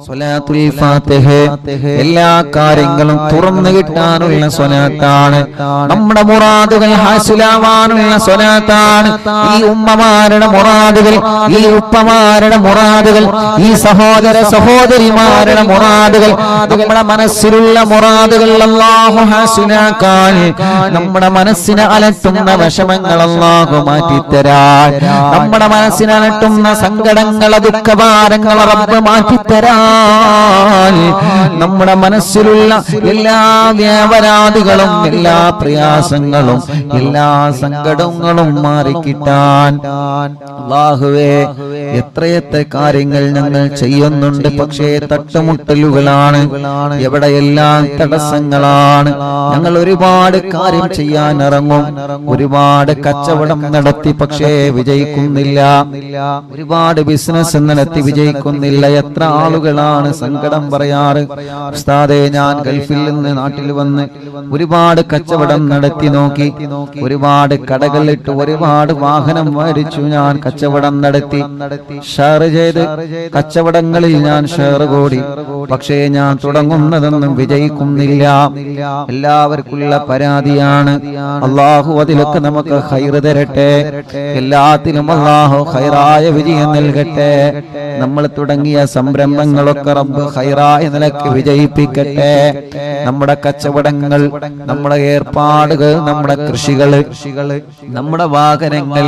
സ്വലാത്തുൽ ഫാത്തിഹ എല്ലാ കാര്യങ്ങളും തുറന്നു കിട്ടാനുള്ള സ്വലാത്താണ്. നമ്മുടെ മുറാദുകൾ ഹാസിലാവാനുള്ള സ്വലാത്താണ്. ഈ ഉമ്മമാരുടെ മുറാദുകൾ, ഈ ഉപ്പമാരുടെ മുറാദുകൾ, ഈ സഹോദര സഹോദരിമാരുടെ മുറാദുകൾ, നമ്മുടെ മനസ്സിലുള്ള മുറാദുകൾ അല്ലാഹു ഹാസിലാക്കാൻ, നമ്മുടെ മനസ്സിനെ അലട്ടുന്ന വിഷമങ്ങൾ അല്ലാഹു മാറ്റിത്തരാൻ, നമ്മുടെ മനസ്സിനെ അലട്ടുന്ന സങ്കടങ്ങൾ ദുഃഖഭാരങ്ങൾ റബ്ബ് മാറ്റിത്തരാൻ, നമ്മുടെ മനസ്സിലുള്ള എല്ലാ വ്യാപരാധികളും എല്ലാ പ്രയാസങ്ങളും എല്ലാ സങ്കടങ്ങളും മാറിക്കിട്ടാൻ അല്ലാഹുവേ എത്രയെത്ര കാര്യങ്ങൾ ഞങ്ങൾ ചെയ്യുന്നുണ്ട്. പക്ഷേ തട്ടുമുട്ടലുകളാണ്, എവിടെയെല്ലാം തടസ്സങ്ങളാണ്. ഞങ്ങൾ ഒരുപാട് കാര്യം ചെയ്യാൻ ഇറങ്ങും, ഒരുപാട് കച്ചവടം നടത്തി പക്ഷേ വിജയിക്കുന്നില്ല, ഒരുപാട് ബിസിനസ് നടത്തി വിജയിക്കുന്നില്ല. എത്ര ആളുകളാണ് സങ്കടം പറയാറ്, ഉസ്താദേ ഞാൻ ഗൾഫിൽ നിന്ന് നാട്ടിൽ വന്ന് ഒരുപാട് കച്ചവടം നടത്തി നോക്കി, ഒരുപാട് കടകളിട്ട് ഒരുപാട് വാഹനം മേടിച്ചു, ഞാൻ കച്ചവടം നടത്തി, ഷെയർ ചെയ്ത് കച്ചവടങ്ങളിൽ ഞാൻ ഷെയർ കൂടി, പക്ഷേ ഞാൻ തുടങ്ങുന്നതൊന്നും വിജയിക്കുന്നില്ല. എല്ലാവർക്കുള്ള പരാതിയാണ്. അല്ലാഹു അതിലൊക്കെ നമുക്ക് ഖൈർ തരട്ടെ, എല്ലാത്തിലും അല്ലാഹു ഖൈറായ വിജയം നൽകട്ടെ. നമ്മൾ തുടങ്ങിയ സംരംഭങ്ങളൊക്കെ റബ്ബ് ഖൈറായ നിലയ്ക്ക് വിജയിപ്പിക്കട്ടെ. നമ്മുടെ കച്ചവടങ്ങൾ, നമ്മുടെ ഏർപ്പാടുകൾ, നമ്മുടെ കൃഷികൾ, നമ്മുടെ വാഹനങ്ങൾ,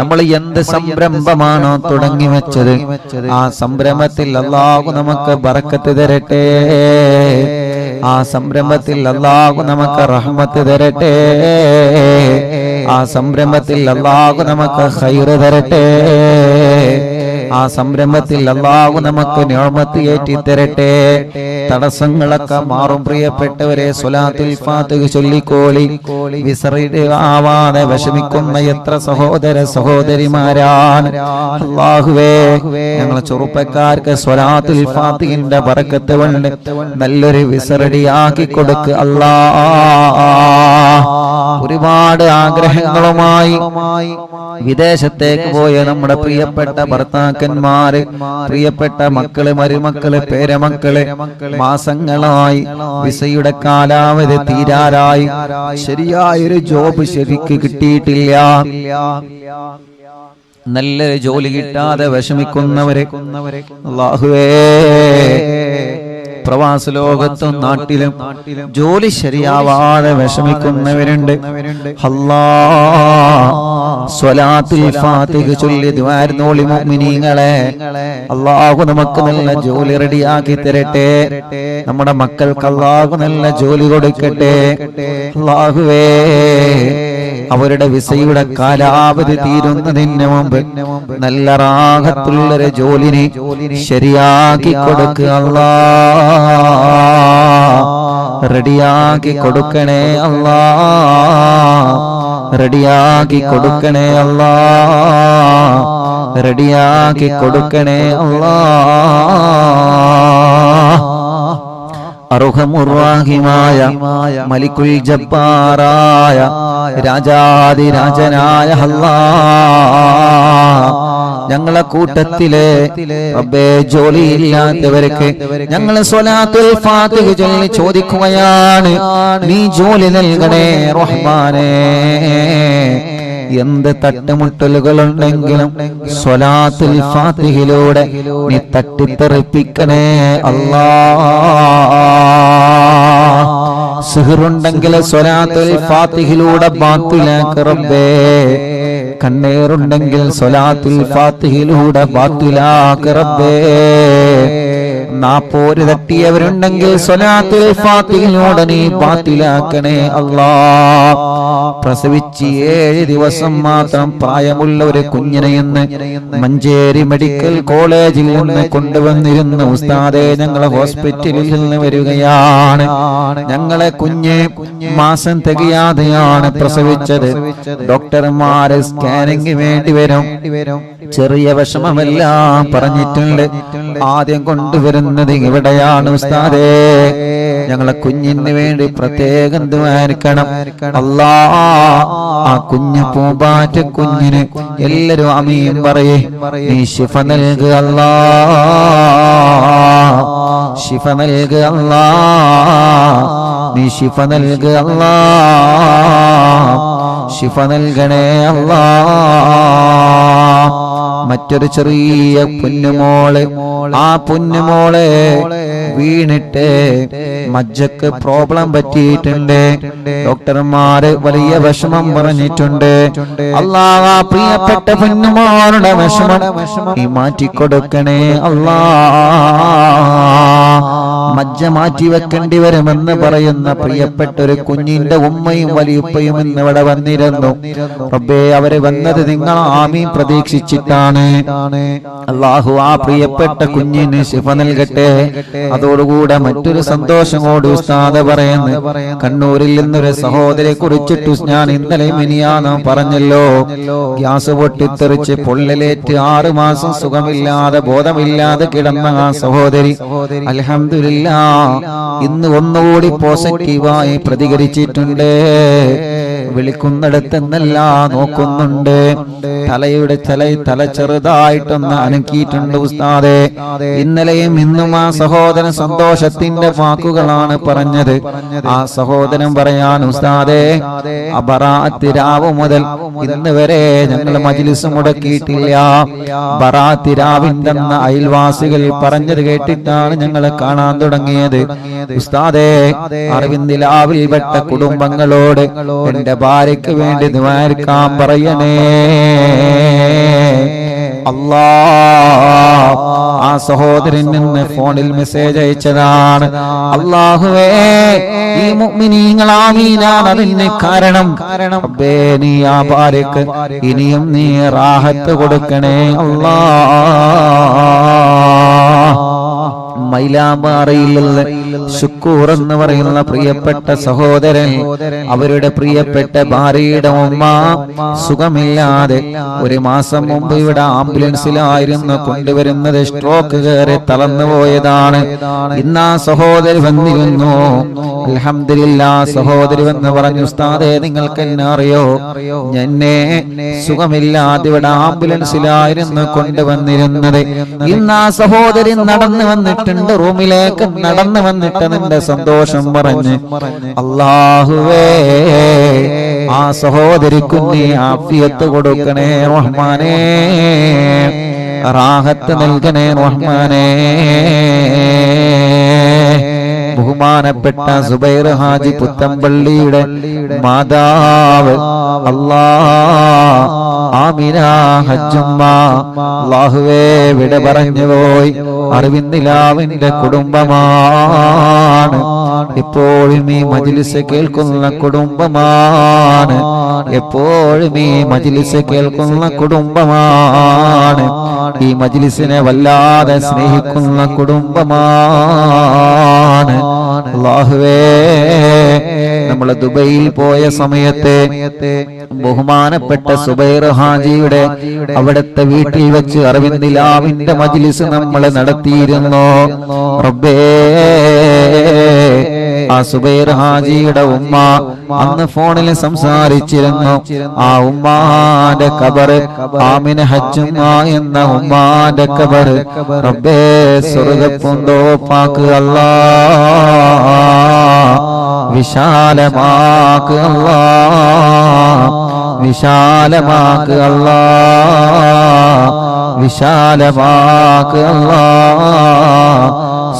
നമ്മൾ എന്ത് സംരംഭമാണോ തുടങ്ങി വെച്ചത് ആ സംരംഭത്തിൽ അല്ലാഹു നമുക്ക് ബറക്കത്ത് തരട്ടെ, ആ സംരംഭത്തിൽ അല്ലാഹു നമുക്ക് റഹ്മത്ത് തരട്ടെ, ആ സംരംഭത്തിൽ അല്ലാഹു നമുക്ക് ഖൈർ തരട്ടെ, ആ സംരംഭത്തിൽ അല്ലാഹു നമുക്ക് നിഅമത്ത് ഏറ്റി തരട്ടെ. തടസ്സങ്ങളൊക്കെ മാറും. പ്രിയപ്പെട്ടവരെ, സ്വലാത്തുൽ ഫാത്തിഹ ചൊല്ലിക്കോളി. വിസറിയാവാതെ വിഷമിക്കുന്ന എത്ര സഹോദര സഹോദരിമാരാണ്. അല്ലാഹുവേ ഞങ്ങളെ ചെറുപ്പക്കാർക്ക് സ്വലാത്തുൽ ഫാത്തിഹിന്റെ ബറക്കത്ത് കൊണ്ട് നല്ലൊരു വിസറടിയാക്കി കൊടുക്ക് അല്ലാഹ്. ഒരുപാട് ആഗ്രഹങ്ങളുമായി വിദേശത്തേക്ക് പോയ നമ്മുടെ പ്രിയപ്പെട്ട ഭർത്താക്കന്മാര്, പ്രിയപ്പെട്ട മക്കള്, മരുമക്കള്, പേരമക്കള് മാസങ്ങളായി വിസയുടെ കാലാവധി തീരാറായി, ശരിയായൊരു ജോബ് ശരിക്ക് കിട്ടിയിട്ടില്ല, നല്ലൊരു ജോലി കിട്ടാതെ വിഷമിക്കുന്നവരെ അല്ലാഹുവേ, പ്രവാസ ലോകത്തും നാട്ടിലും ജോലി ശരിയാവാതെ വിഷമിക്കുന്നവരുണ്ട്. അല്ലാഹ് സ്വലാത്തുൽ ഫാത്തിഹ ചൊല്ലി ദുആ ചെയ്തോളി മുഅ്മിനീങ്ങളെ. അല്ലാഹു നമുക്ക് നല്ല ജോലി റെഡിയാക്കി തരട്ടെ, നമ്മുടെ മക്കൾക്ക് അല്ലാഹു നല്ല ജോലി കൊടുക്കട്ടെ. അല്ലാഹുവേ അവരുടെ വിസയുടെ കാലാവധി തീരുന്നതിന് മുമ്പ് നല്ല റാഹത്തുള്ളൊരു ജോലിനെ ശരിയാക്കി കൊടുക്കുക അല്ലാഹ്, റെഡിയാക്കി കൊടുക്കണേ അല്ലാഹ്, റെഡിയാക്കി കൊടുക്കണേ അല്ലാഹ്, റെഡിയാക്കി കൊടുക്കണേ അല്ലാഹ്. അർഹമുർറാഹിമായ മലിക്കുൽ ജബ്ബാറായ രാജാതിരാജനായ അല്ലാഹ്, ഞങ്ങളെ കൂട്ടത്തിലെ റബ്ബേ ജോലിയില്ലാത്തവർക്ക് ഞങ്ങൾ സ്വലാത്തുൽ ഫാത്തിഹ ചൊല്ലി ചോദിക്കുകയാണ്, നീ ജോലി നൽകണേ റഹ്മാനേ. എന്ത് തട്ടുമുട്ടലുകളുണ്ടെങ്കിലും സ്വലാത്തുൽ ഫാത്തിഹയിലൂടെ നീ തട്ടിത്തെറിപ്പിക്കണേ അല്ലാഹ്. സിഹറുണ്ടെങ്കിൽ സ്വലാത്തുൽ ഫാത്തിഹയിലൂടെ ബാത്തിലാക്ക് റബ്ബേ, കണ്ണേറുണ്ടെങ്കിൽ സ്വലാത്തുൽ ഫാത്തിഹയിലൂടെ ബാത്തിലാക്ക് റബ്ബേ, നാപ്പോര് തട്ടിയവരുണ്ടെങ്കിൽ സ്വലാത്തുൽ ഫാത്തിഹയിലൂടെ നീ ബാത്തിലാക്കണേ അല്ലാഹ്. പ്രസവിച്ച് 7 ദിവസം മാത്രം പ്രായമുള്ള ഒരു കുഞ്ഞിനെ ഇന്ന് മഞ്ചേരി മെഡിക്കൽ കോളേജിൽ നിന്ന് കൊണ്ടുവന്നിരുന്ന ഉസ്താദെ, ഞങ്ങളെ ഹോസ്പിറ്റലിൽ നിന്ന് വരികയാണ്. ഞങ്ങളെ കുഞ്ഞ് മാസം തികയാതെയാണ് പ്രസവിച്ചത്. ഡോക്ടർമാര് സ്കാനിങ് വേണ്ടി വരും, ചെറിയ വിഷമമെല്ലാം പറഞ്ഞിട്ടുണ്ട്. ആദ്യം കൊണ്ടുവരുന്നത് ഇവിടെയാണ് ഉസ്താദേ, ഞങ്ങളെ കുഞ്ഞിന് വേണ്ടി പ്രത്യേകം ദുആയിരിക്കണം അല്ലാഹ്. ആ കുഞ്ഞു പൂമ്പാറ്റ കുഞ്ഞിന് എല്ലാരും ആമീൻ പറയേ, നീ ശിഫ നൽകുക അല്ലാഹ്. ശിഫ നൽകുക അല്ലാഹ്, നീ ശിഫ നൽകുക അല്ലാഹ്, ശിഫ നൽകണേ അല്ലാഹ്. മറ്റൊരു ചെറിയ പൊന്നുമോള്, ആ പൊന്നുമോളെ വീണിട്ട് മജ്ജക്ക് പ്രോബ്ലം പറ്റിയിട്ടുണ്ട്. ഡോക്ടർമാര് വലിയ വിഷമം പറഞ്ഞിട്ടുണ്ട്. അല്ലാഹ് ആ പ്രിയപ്പെട്ട പൊന്നുമോളുടെ വിഷമം നീ മാറ്റിക്കൊടുക്കണേ അല്ലാഹ്. മജ്ജ മാറ്റി വെക്കേണ്ടി വരുമെന്ന് പറയുന്ന പ്രിയപ്പെട്ട ഒരു കുഞ്ഞിന്റെ ഉമ്മയും വലിയുപ്പയും ഇന്ന് ഇവിടെ വന്നിരുന്നു. റബ്ബേ, അവര് വന്നത് നിങ്ങൾ ആമീൻ പ്രതീക്ഷിച്ചിട്ടാണ്. അല്ലാഹു ആ പ്രിയപ്പെട്ട കുഞ്ഞിന് ശിഫ നൽകട്ടെ. അതോടുകൂടെ മറ്റൊരു സന്തോഷം കൂടി ഉസ്താദ് പറയുന്നു. കണ്ണൂരിൽ നിന്നൊരു സഹോദരിയെ കുറിച്ചിട്ട് ഞാൻ ഇന്നലെ മിനിയാന്ന് പറഞ്ഞല്ലോ, ഗ്യാസ് പൊട്ടിത്തെറിച്ച് പൊള്ളലേറ്റ് 6 മാസം സുഖമില്ലാതെ ബോധമില്ലാതെ കിടന്ന ആ സഹോദരി അൽഹംദുലില്ലാഹ് ഇന്ന് ഒന്നുകൂടി പോസിറ്റീവായി പ്രതികരിച്ചിട്ടുണ്ട്. വിളിക്കുന്നിടത്തെന്നല്ല നോക്കുന്നുണ്ട്. തല ചെറുതായിട്ടൊന്ന് അനക്കിയിട്ടുണ്ട് ഉസ്താദെ. ഇന്നലെയും ഇന്നും ആ സഹോദരൻ സന്തോഷത്തിന്റെ വാക്കുകളാണ് പറഞ്ഞത്. ആ സഹോദരൻ പറയാൻ ഉസ്താദെ, ബറാഅത്ത് രാവ് മുതൽ ഇന്ന് വരെ ഞങ്ങൾ മജ്ലിസ് മുടക്കിയിട്ടില്ല. ബറാഅത്ത് രാവിന്റെ അയൽവാസികൾ പറഞ്ഞത് കേട്ടിട്ടാണ് ഞങ്ങൾ കാണാൻ തുടങ്ങിയത്. ഉസ്താദെ, അറിവിന്ദിലാവിൽ പെട്ട കുടുംബങ്ങളോട് എന്റെ ഭാര്യയ്ക്ക് വേണ്ടി ദുആക്കാൻ പറയണേ അല്ലാഹ്. ആ സഹോദരൻ നിന്ന് ഫോണിൽ മെസ്സേജ് അയച്ചതാണ്. അല്ലാഹുവേ, ഈ മുഅ്മിനീങ്ങൾ ആമീനാണ് അതിന് കാരണം. റബ്ബേ, നീ ആ ഭാര്യക്ക് ഇനിയും നീ റാഹത്ത് കൊടുക്കണേ അല്ലാഹ്. മൈലാമ്പാറയിലുള്ള ശുക്കൂർ എന്ന് പറയുന്ന പ്രിയപ്പെട്ട സഹോദരൻ, അവരുടെ പ്രിയപ്പെട്ട ഭാര്യയുടെ ഉമ്മ സുഖമില്ലാതെ 1 മാസം മുമ്പ് ഇവിടെ ആംബുലൻസിലായിരുന്നു കൊണ്ടുവരുന്നത്. സ്ട്രോക്ക് കയറി തളർന്നുപോയതാണ്. ഇന്ന് ആ സഹോദരി വന്നിരുന്നു. അൽഹംദുലില്ലാഹ്, സഹോദരി വന്ന് പറഞ്ഞു, ഉസ്താദേ, നിങ്ങൾക്ക് എന്നെ അറിയോ? എന്നെ സുഖമില്ലാതെ ഇവിടെ ആംബുലൻസിലായിരുന്നു കൊണ്ടുവന്നിരുന്നത്. ഇന്ന് ആ സഹോദരി നടന്നു വന്നിട്ടുണ്ട്, റൂമിലേക്ക് നടന്നു വന്നിട്ട് നിന്റെ സന്തോഷം പറഞ്ഞ്, അല്ലാഹുവേ, ആ സഹോദരിക്ക് നീ ആഫിയത്ത് കൊടുക്കണേ റഹ്മാനേ, റാഹത്ത് നൽകണേ റഹ്മാനേ. ബഹുമാനപ്പെട്ട സുബൈർ ഹാജി പുത്തമ്പള്ളിയുടെ മാതാവ് അല്ലാഹ് ആമിന ഹജ്ജുമ്മ അല്ലാഹുവേ വിട പറഞ്ഞു പോയി. അറിവിന്ദിലാവിന്റെ കുടുംബമാണ്. എപ്പോഴും ഈ മജ്ലിസ് കേൾക്കുന്ന കുടുംബമാണ്. എപ്പോഴും ഈ മജ്ലിസ് കേൾക്കുന്ന കുടുംബമാണ്. ഈ മജ്ലിസിനെ വല്ലാതെ സ്നേഹിക്കുന്ന കുടുംബമാണ്. അല്ലാഹുവേ, നമ്മൾ ദുബൈയിൽ പോയ സമയത്ത് ബഹുമാനപ്പെട്ട സുബൈർ ഹാജിയുടെ അവിടുത്തെ വീട്ടിൽ വെച്ച് അറിവിന്ദിലാവിന്റെ മജ്ലിസ് നമ്മൾ നടത്തിയിരുന്നു. റബ്ബേ, ആ സുബൈർ ഹാജിയുടെ ഉമ്മ അന്ന് ഫോണിൽ സംസാരിച്ചിരുന്നു. ആ ഉമ്മാന്റെ ഖബറ്, ആമിന ഹജ്ജുമ്മ എന്ന ഉമ്മാന്റെ ഖബറ് റബ്ബേ സ്വർഗ്ഗപ്പൂന്തോപ്പാക്ക് അല്ലാഹ്, വിശാലമാക്ക് അല്ലാഹ്, വിശാലമാക്ക് അല്ലാഹ്, വിശാലമാക്ക് അല്ലാഹ്.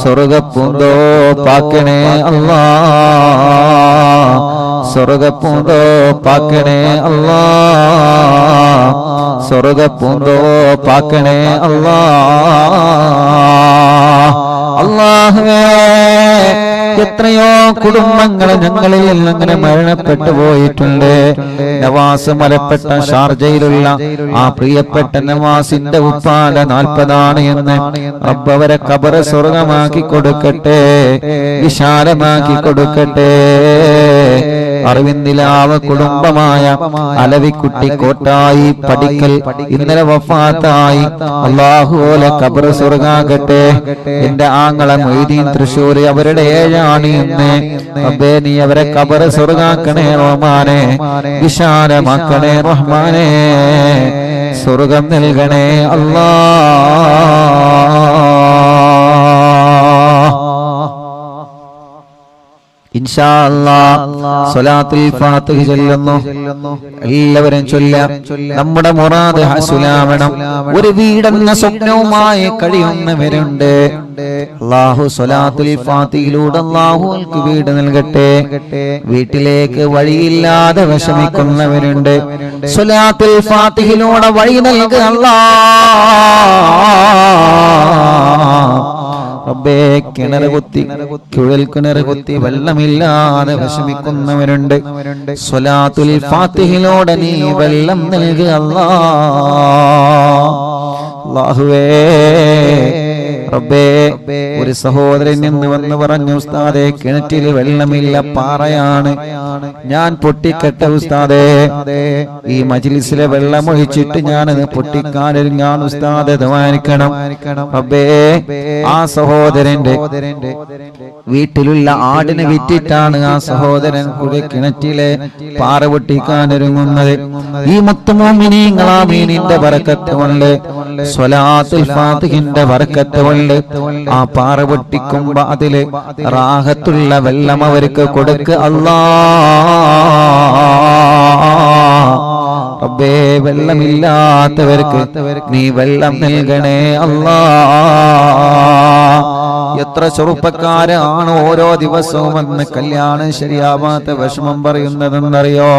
സ്വർഗ്ഗപ്പൂന്തോപ്പാക്കണേ അല്ലാഹ്, സ്വർഗ്ഗപ്പൂന്തോപ്പാക്കണേ അല്ലാഹ്, സ്വർഗ്ഗപ്പൂന്തോപ്പാക്കണേ അല്ലാഹ്. അല്ലാഹുവേ, എത്രയോ കുടുംബങ്ങൾ ഞങ്ങളിൽ അങ്ങനെ മരണപ്പെട്ടു പോയിട്ടുണ്ട്. നവാസ് മലപ്പെട്ട ഷാർജയിലുള്ള ആ പ്രിയപ്പെട്ട നവാസിന്റെ ഉപ്പാടെ 40 എന്ന് റബ്ബ് അവരെ ഖബറ് സ്വർഗമാക്കി കൊടുക്കട്ടെ, വിശാലമാക്കി കൊടുക്കട്ടെ. അറിവിന്ദിലാവ് കുടുംബമായ അലവിക്കുട്ടി കോട്ടായി പടിക്കൽ ഇന്നലെ വഫാത്തായി. അല്ലാഹുവേ, ഖബറ് സ്വർഗാകട്ടെ. എന്റെ ആങ്ങളെ മൊയ്തീൻ തൃശ്ശൂർ, അവരുടെ 7 എന്ന് റബ്ബേ നീ അവരെ ഖബറ് സ്വർഗാക്കണേ റഹ്മാനേ, വിശാലമാക്കണേ റഹ്മാനേ, സ്വർഗം നൽകണേ അല്ലാഹ്. ഇൻഷാ അല്ലാഹ് സ്വലാത്തുൽ ഫാത്തിഹ ചൊല്ലുന്നു. എല്ലാവരും ചൊല്ലാം. നമ്മുടെ മുറാദ് ഹസുലാവണം. ഒരു വീടെന്ന സ്വപ്നവുമായി കഴിയുന്നവരുണ്ട്. അല്ലാഹു സ്വലാത്തുൽ ഫാത്തിഹയിലൂടെ അല്ലാഹുവിற்கு വീട് നൽകട്ടെ. വീട്ടിലേക്ക് വഴിയില്ലാതെ വിഷമിക്കുന്നവരുണ്ട്. സ്വലാത്തുൽ ഫാത്തിഹയിലൂടെ വഴി നൽകുക അല്ലാഹ്. റബ്ബേ, കിണറ് കുത്തി കുഴൽ കിണറ് കുത്തി വെള്ളമില്ലാതെ വിഷമിക്കുന്നവരുണ്ട്. സ്വലാത്തുൽ ഫാത്തിഹയിലൂടെ നീ വെള്ളം നൽകുക അല്ലാഹുവേ. റബ്ബേ, ഒരു സഹോദരൻ നിന്ന് വന്ന് പറഞ്ഞു, ഉസ്താദേ കിണറ്റിൽ വെള്ളമില്ല, പാറയാണ്, ഞാൻ പൊട്ടിക്കട്ടെ ഉസ്താദേ, ഈ മജ്ലിസിലെ വെള്ളം ഒഴിച്ചിട്ട് ഞാനത് പൊട്ടിക്കാനിൽ ഞാൻ ഉസ്താദെ ദ്വാരിക്കണം. റബ്ബേ, ആ സഹോദരന്റെ വീട്ടിലുള്ള ആടിനെ വിറ്റിട്ടാണ് ആ സഹോദരൻ കൂടെ കിണറ്റിലെ പാറ പൊട്ടിക്കാനൊരുങ്ങുന്നത്. ഈ മുത്തുമോമിനീങ്ങൾ ആമീനിന്റെ ബറക്കത്ത് കൊണ്ട്, സ്വലാത്തുൽ ഫാത്തിഹിന്റെ ബറക്കത്ത് കൊണ്ട് ആ പാറ പൊട്ടിക്കുമ്പോ അതില് റാഹത്തുള്ള വെള്ളം അവർക്ക് കൊടുക്ക അല്ലാഹ്. റബ്ബേ, വെള്ളമില്ലാത്തവർക്ക് നീ വെള്ളം നൽകണേ അല്ലാഹ്. എത്ര ചെറുപ്പക്കാരാണ് ഓരോ ദിവസവും വന്ന് കല്യാണം ശരിയാവാത്ത വിഷമം പറയുന്നതെന്നറിയോ?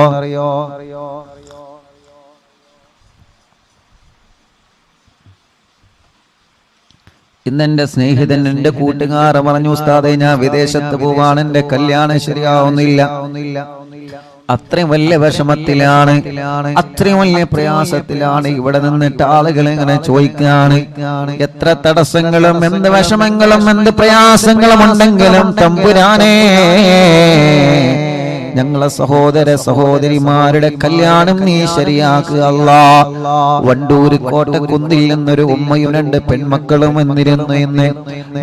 ഇന്നെന്റെ സ്നേഹിതൻ, എന്റെ കൂട്ടുകാരൻ പറഞ്ഞു, ഉസ്താദേ ഞാൻ വിദേശത്ത് പോവാണ്, എന്റെ കല്യാണം ശരിയാവുന്നില്ല. അത്രയും വലിയ വിഷമത്തിലാണ്, അത്രയും വലിയ പ്രയാസത്തിലാണ്. ഇവിടെ നിന്നിട്ട് ആളുകൾ ഇങ്ങനെ ചോദിക്കാണ്, എത്ര തടസ്സങ്ങളും എന്ത് വിഷമങ്ങളും എന്ത് പ്രയാസങ്ങളും ഉണ്ടെങ്കിലും തമ്പുരാനേ, ഞങ്ങളെ സഹോദര സഹോദരിമാരുടെ കല്യാണം നീ ശരിയാക്കുക അല്ലാഹ്. വണ്ടൂര് കോട്ടക്കുന്നിൽ നിന്നൊരു ഉമ്മയും 2 പെൺമക്കളും വന്നിരുന്നു. ഇന്ന്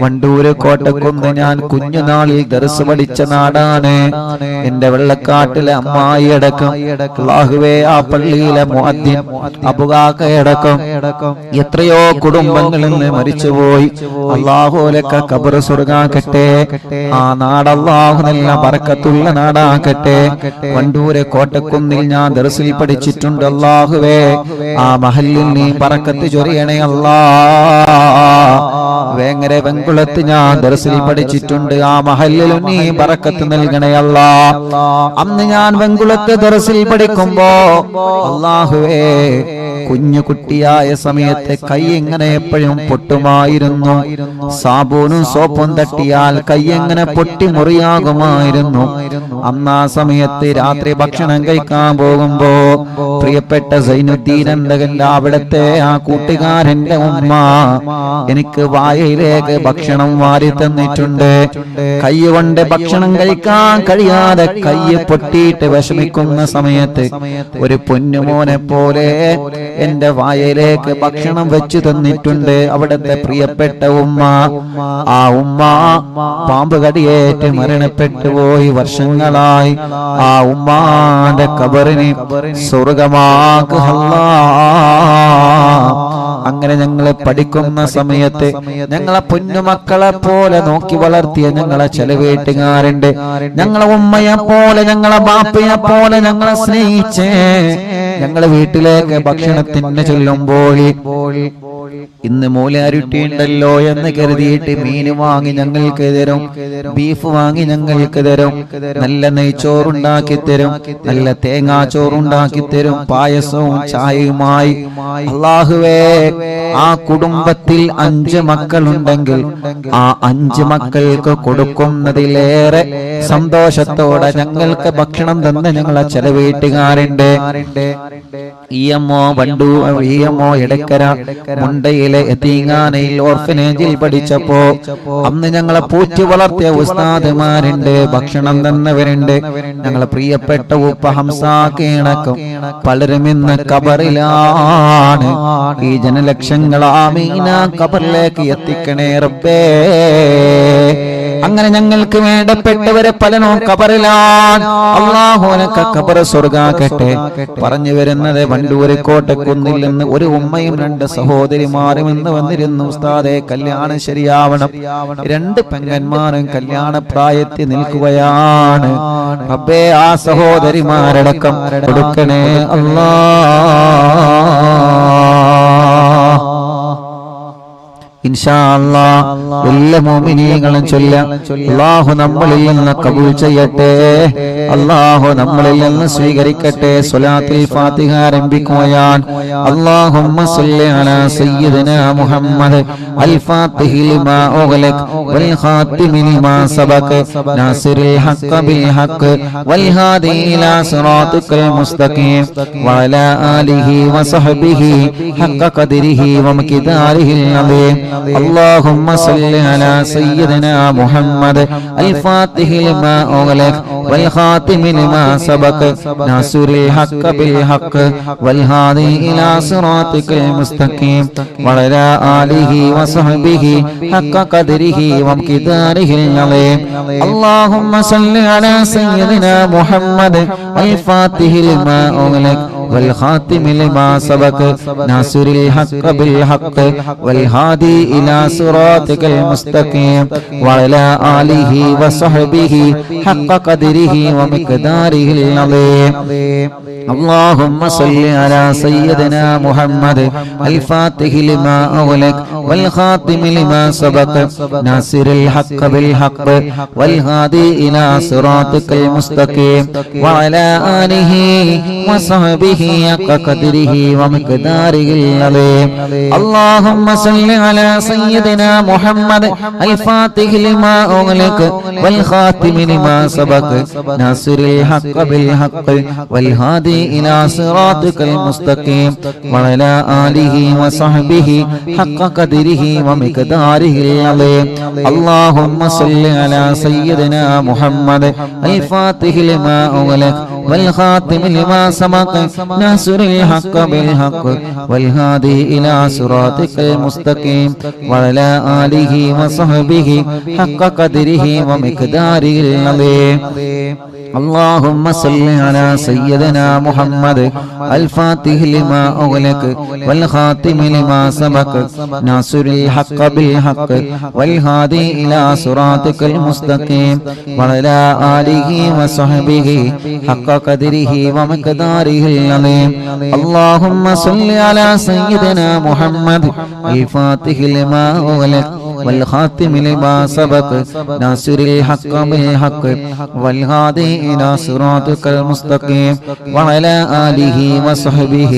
വണ്ടൂര് കോട്ടക്കുന്ന് ഞാൻ കുഞ്ഞുനാളിൽ ദർസ് പഠിച്ച നാടാണ്. എന്റെ വെള്ളക്കാട്ടിലെ അമ്മായി അടക്കം, അല്ലാഹുവേ, ആ പള്ളിയിലെ മുഅദ്ദിൻ അബുകാക്കയടക്കം എത്രയോ കുടുംബങ്ങളിൽ നിന്ന് മരിച്ചുപോയി. അല്ലാഹുലക്ക ഖബർ സ്വർഗ്ഗാക്കട്ടെ. ആ നാട് അല്ലാഹു നല്ല ബറക്കത്തുള്ള നാടാക്കട്ടെ. വണ്ടൂരെ കോട്ടക്കുന്നിൽ ഞാൻ ദർസിൽ പഠിച്ചിട്ടുണ്ട്. അല്ലാഹുവേ, ആ മഹല്ലിൽ നീ ബറക്കത്ത് ചൊരിയണേ അല്ലാഹ്. വേങ്ങര വെങ്കുളത്ത് ഞാൻ ദർസിൽ പഠിച്ചിട്ടുണ്ട്. ആ മഹല്ലിൽ നീ ബറക്കത്ത് നൽകണേ അല്ലാഹ്. അന്ന് ഞാൻ വെങ്കുളത്ത് ദർസിൽ പഠിക്കുമ്പോ അല്ലാഹുവേ, കുഞ്ഞു കുട്ടിയായ സമയത്ത് കൈ എങ്ങനെ എപ്പോഴും പൊട്ടുമായിരുന്നു. സാബൂനും സോപ്പും തട്ടിയാൽ കൈ എങ്ങനെ പൊട്ടി മുറിയാകുമായിരുന്നു. അന്നാ സമയത്ത് രാത്രി ഭക്ഷണം കഴിക്കാൻ പോകുമ്പോ പ്രിയപ്പെട്ട സൈനുദ്ദീൻ എന്തകന്റെ അവിടത്തെ ആ കൂട്ടുകാരന്റെ ഉമ്മ എനിക്ക് വായയിലേക്ക് ഭക്ഷണം വാരി തന്നിട്ടുണ്ട്. കൈ കൊണ്ട് ഭക്ഷണം കഴിക്കാൻ കഴിയാതെ കൈ പൊട്ടിയിട്ട് വിഷമിക്കുന്ന സമയത്ത് ഒരു പൊന്നുമോനെ പോലെ എന്റെ വായയിലേക്ക് ഭക്ഷണം വെച്ചു തന്നിട്ടുണ്ട് അവിടത്തെ പ്രിയപ്പെട്ട ഉമ്മ. ആ ഉമ്മ പാമ്പ് കടിയേറ്റ് മരണപ്പെട്ടു പോയി വർഷങ്ങളായി. ആ ഉമ്മാന്റെ ഖബറിനെ സ്വർഗമാക്കുക അല്ലാഹ്. അങ്ങനെ ഞങ്ങളെ പഠിക്കുന്ന സമയത്ത് ഞങ്ങളെ പൊന്നുമക്കളെ പോലെ നോക്കി വളർത്തിയ ഞങ്ങളെ ചില വീട്ടുകാരുണ്ട്. ഞങ്ങളെ ഉമ്മയെ പോലെ ഞങ്ങളെ ബാപ്പയെ പോലെ ഞങ്ങളെ സ്നേഹിച്ചേ ഞങ്ങളെ വീട്ടിലേക്ക് ഭക്ഷണത്തിന് ചെല്ലുമ്പോൾ ഇന്ന് മൂലാരുട്ടി ഉണ്ടല്ലോ എന്ന് കരുതിയിട്ട് മീൻ വാങ്ങി ഞങ്ങൾക്ക് തരും, ബീഫ് വാങ്ങി ഞങ്ങൾക്ക് തരും, നല്ല നെയ്ച്ചോറുണ്ടാക്കി തരും, നല്ല തേങ്ങാച്ചോറുണ്ടാക്കി തരും, പായസവും ചായയുമായി. അല്ലാഹുവേ, ആ കുടുംബത്തിൽ 5 മക്കളുണ്ടെങ്കിൽ ആ 5 മക്കൾക്ക് കൊടുക്കുന്നതിലേറെ സന്തോഷത്തോടെ ഞങ്ങൾക്ക് ഭക്ഷണം തന്ന ഞങ്ങളെ ചില വീട്ടുകാരുണ്ട്. ഇഎംഒ വണ്ടു, ഇഎംഒ എടക്കര മുണ്ടയിലെ യതീംഖാനയിൽ ഓർഫനേജിൽ പഠിച്ചപ്പോ അന്ന് ഞങ്ങളെ പൂറ്റി വളർത്തിയ ഉസ്താദുമാരുണ്ട്, ഭക്ഷണം തന്നവരുണ്ട്. ഞങ്ങളെ പ്രിയപ്പെട്ട ഉപ്പ ഹംസാക്കണക്കും പലരും ഇന്ന് ഖബറിലാണ്. ഈ ജനലക്ഷങ്ങൾ ആമീന ഖബറിലേക്ക് എത്തിക്കണേ റബ്ബേ. അങ്ങനെ ഞങ്ങൾക്ക് വേണ്ടപ്പെട്ടവരെ പലനോ ഖബറിലാണ്. അല്ലാഹു അനക ഖബർ സ്വർഗ്ഗാക്കട്ടെ. പറഞ്ഞു വരുന്നത് വണ്ടൂര് കോട്ടക്കുന്നിൽ നിന്ന് ഒരു ഉമ്മയും രണ്ട് സഹോദരിമാരും എന്ന് വന്നിരുന്നു. ഉസ്താദേ, കല്യാണം ശരിയാവണം. രണ്ട് പെങ്ങന്മാരും കല്യാണ പ്രായത്തിൽ നിൽക്കുകയാണ്. റബ്ബേ, ആ സഹോദരിമാരടക്കം കൊടുക്കണേ അല്ലാ. ഇൻഷാ അല്ലാഹ് എല്ലാ മുഅ്മിനീങ്ങളും ചൊല്ലാം. അല്ലാഹു നമ്മളിൽ നിന്ന് കബൂൽ ചെയ്യട്ടെ. അല്ലാഹു നമ്മളിൽ നിന്ന് സ്വീകരിക്കട്ടെ. സ്വലാത്തുൽ ഫാത്തിഹ ആരംഭിക്കുകയാണ്. അല്ലാഹുമ്മ സ്വല്ലി അലാ സയ്യിദിനാ മുഹമ്മദ് അൽ ഫാത്തിഹി ലിമാ ഉഗ്ലഖ വൽ ഖാതിമി ലിമാ സബഖ നാസിറുൽ ഹഖ് ബിൽ ഹഖ് വൽ ഹാദി ഇലാ സിറാത്തിക്കൽ മുസ്തഖീം വഅലാ ആലിഹി വസഹ്ബിഹി ഹഖ ഖദ്രിഹി വമിഖ്ദാരിഹിൽ അദീം. اللهم صل على سيدنا محمد الفاتح لما أغلق والخاتم لما سبق ناصر الحق بالحق والهادي إلى صراطك المستقيم وعلى آله وصحبه حق قدره ومقداره العظيم. اللهم صل على سيدنا محمد الفاتح لما أغلق والخاتم لما سبق ناصر الحق بالحق والهادي إلى صراطك المستقيم وعلى آله وصحبه حق قدره ومقداره العظيم. اللهم صل على سيدنا محمد الفاتح لما أغلق والخاتم لما سبق ناصر الحق بالحق والهادي إلى صراطك المستقيم وعلى آله وصحبه حق قدره ومقداره العظيم. اللهم صل على سيدنا محمد الفاتح لما أغلق والخاتم لما سبق ناصر الحق بالحق والهادي إلى صراطك المستقيم وعلى آله وصحبه حق قدره ومقداره العظيم. اللهم صل على سيدنا محمد الفاتح لما أغلق والخاتم لما سبق ناصر الحق بالحق والهادي إلى صراطك المستقيم وعلى آله وصحبه حق قدره ومقداره العظيم. اللهم صل على سيدنا محمد الفاتح لما أغلق والخاتم لما سبق ناصر الحق بالحق والهادي إلى صراطك المستقيم وعلى آله وصحبه حق قدره ومقداره العظيم. اللهم صل على سيدنا محمد الفاتح لما أغلق والخاتم لما سبق ناصر الحق بالحق والهادي إلى صراطك المستقيم وعلى آله وصحبه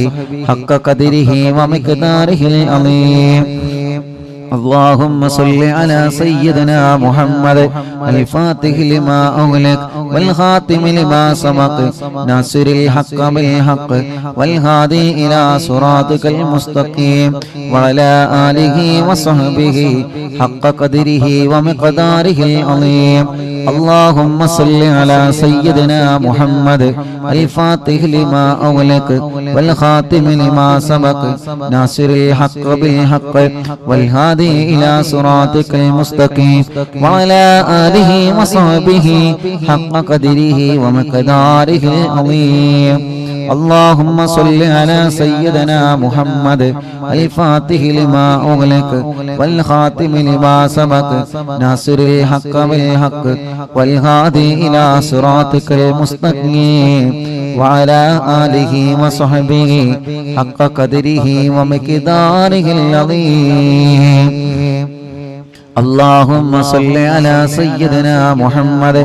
حق قدره ومقداره العظيم. اللهم صل على سيدنا محمد الفاتح لما أغلق والخاتم لما سبق ناصر الحق بالحق والهادي إلى صراطك المستقيم وعلى آله وصحبه حق قدره ومقداره العظيم. اللهم صل على سيدنا محمد الفاتح لما أغلق والخاتم لما سبق ناصر الحق بالحق والهادي إلى صراطك المستقيم وعلى آله وصحبه حق قدره ومقداره العظيم. اللهم صل على سيدنا محمد الفاتح لما أغلق والخاتم لما سبق ناصر الحق بالحق والهادي إلى صراطك المستقيم وعلى آله وصحبه حق قدره ومقداره العظيم. اللهم صل على سيدنا محمد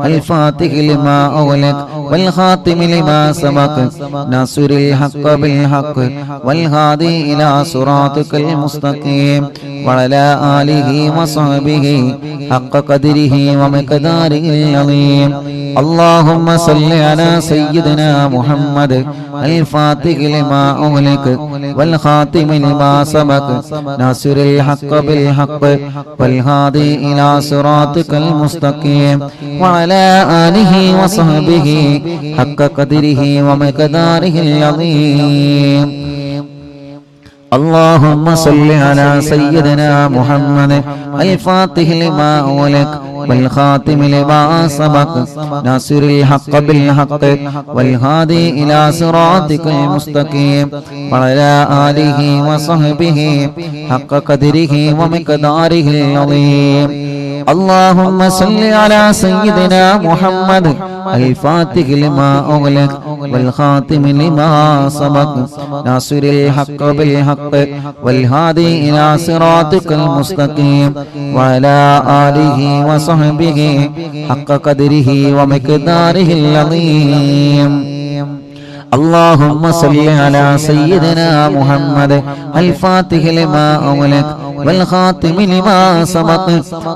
الفاتح لما أغلق والخاتم لما سبق ناصر الحق بالحق والهادي إلى صراطك المستقيم وعلى آله وصحبه حق قدره ومقداره العظيم. اللهم صل على سيدنا محمد الفاتح لما أغلق والخاتم لما سبق ناصر الحق بالحق والهادي إلى صراطك المستقيم وعلى آله وصحبه حق قدره ومقداره العظيم. اللهم صل على سيدنا محمد الفاتح لما أغلق والخاتم لما سبق ناصر الحق بالحق والهادي إلى صراطك المستقيم وعلى آله وصحبه حق قدره ومقداره العظيم. اللهم صل على سيدنا محمد الفاتح لما أغلق والخاتم لما سبق ناصر الحق بالحق والهادي إلى صراطك المستقيم وعلى آله وصحبه حق قدره ومقداره العظيم. اللهم صل على سيدنا محمد الفاتح لما أغلق والخاتم لما سبق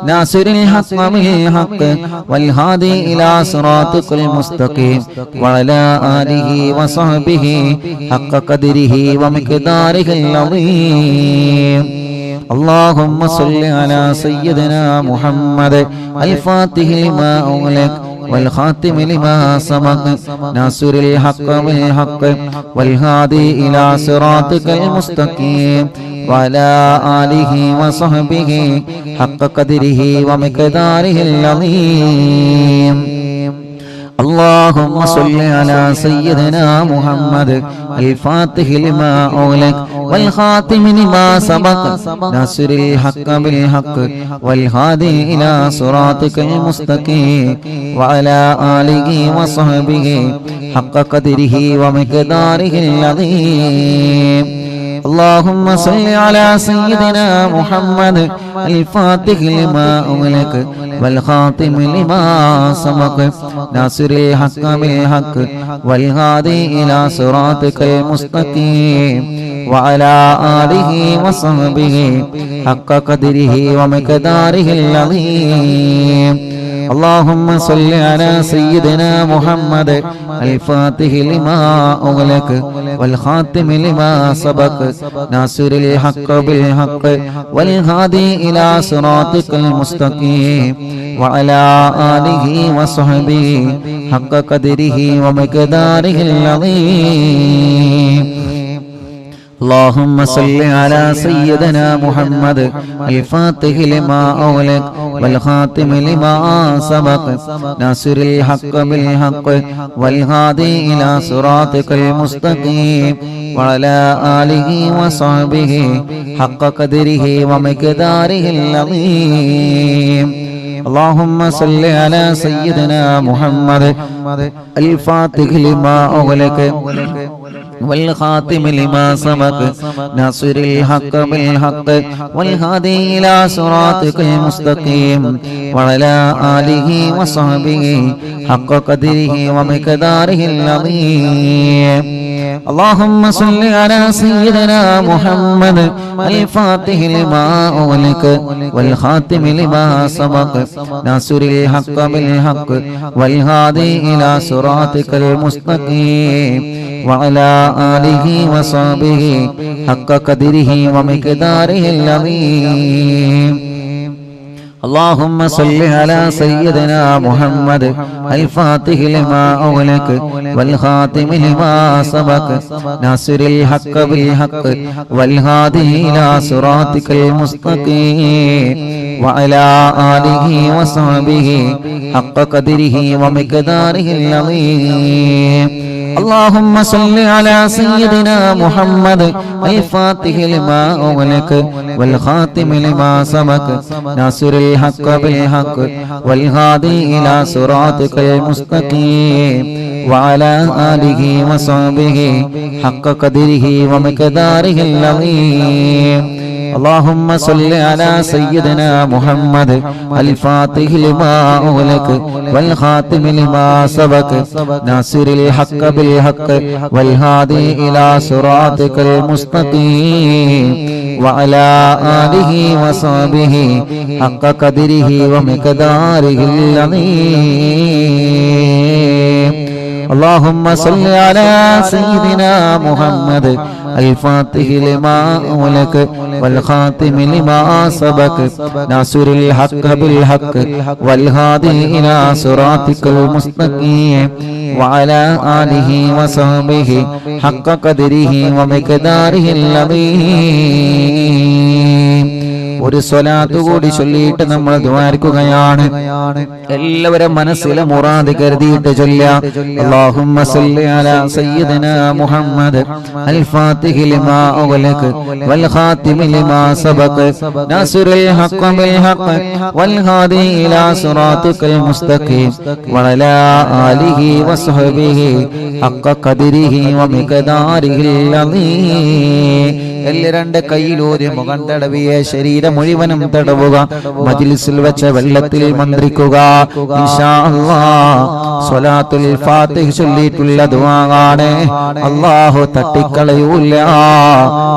ناصر الحق بالحق والهادي إلى صراطك المستقيم وعلى آله وصحبه حق قدره ومقداره العظيم. اللهم صل على سيدنا محمد الفاتح لما أغلق والخاتم لما سبق ناصر الحق بالحق والهادي إلى صراطك المستقيم وعلى آله وصحبه حق قدره ومقداره العظيم. اللهم صل على سيدنا محمد الفاتح لما أغلق والخاتم لما سبق ناصر الحق بالحق والهادي إلى صراطك المستقيم وعلى آله وصحبه حق قدره ومقداره العظيم. اللهم صل على سيدنا محمد الفاتح لما أغلق والخاتم لما سبق ناصر الحق بالحق والهادي إلى صراطك المستقيم وعلى آله وصحبه حق قدره ومقداره العظيم. اللهم صل على سيدنا محمد الفاتح لما أغلق والخاتم لما سبق ناصر الحق بالحق والهادي إلى صراطك المستقيم وعلى آله وصحبه حق قدره ومقداره العظيم. اللهم صل على سيدنا محمد الفاتح لما أغلق والخاتم لما سبق ناصر الحق بالحق والهادي إلى صراطك المستقيم وعلى آله وصحبه حق قدره ومقداره العظيم. اللهم صل على سيدنا محمد الفاتح لما أغلق والخاتم لما سبق ناصر الحق بالحق والهادي إلى صراطك المستقيم وعلى آله وصحبه حق قدره ومقداره العظيم. اللهم صل على سيدنا محمد الفاتح لما أغلق والخاتم لما سبق ناصر الحق بالحق والهادي إلى صراطك المستقيم وعلى آله وصحبه حق قدره ومقداره العظيم. اللهم صل على سيدنا محمد الفاتح لما أغلق والخاتم لما سبق ناصر الحق بالحق والهادي إلى صراطك المستقيم وعلى آله وصحبه حق قدره ومقداره العظيم. اللهم صل على سيدنا محمد الفاتح لما أغلق والخاتم لما سبق ناصر الحق بالحق والهادي إلى صراطك المستقيم وعلى آله وصحبه حق قدره ومقداره العظيم. اللهم صل على سيدنا محمد الفاتح لما أغلق والخاتم لما سبق ناصر الحق بالحق والهادي إلى صراطك المستقيم وعلى آله وصحبه حق قدره ومقداره العظيم. اللهم صل على سيدنا محمد الفاتح لما أغلق والخاتم لما سبق ناصر الحق بالحق والهادي إلى صراطك المستقيم وعلى آله وصحبه حق قدره ومقداره العظيم. ഒരു സ്വലാത്ത് കൂടി ചൊല്ലിയിട്ട് നമ്മൾ ദുആർക്കുകയാണ്. എല്ലാവരും മനസ്സിലെ മുറാദ് കരുതിയിട്ട് ചൊല്ലുക. അല്ലാഹുമ്മ സല്ലി അലാ സയ്യിദിനാ മുഹമ്മദ് അൽ ഫാത്തിഹി ലിമാ ഉഗ്ലിഖ വൽ ഖാതിമി ലിമാ സബഖ നാസിറുൽ ഹഖ് ബിൽ ഹഖ് വൽ ഹാദി ഇലാ സിറാത്തിക്കൽ മുസ്തഖീം വഅലാ ആലിഹി വസ്ഹബിഹി ഹഖ ഖദരിഹി വമിഖദാരിഹിൽ അദീം. രണ്ട് കൈയിലൂരി മുഖം തടവിയെ ശരീരം മുഴുവനും തടവുക. മജ്ലിസിൽ വെച്ച വെള്ളത്തിൽ മന്ത്രിക്കുക. ഇൻഷാ അല്ലാഹ് സ്വലാത്തുൽ ഫാത്തിഹ ചൊല്ലിയിട്ടുള്ള ദുആആണ്. അല്ലാഹു തട്ടിക്കളയൂല,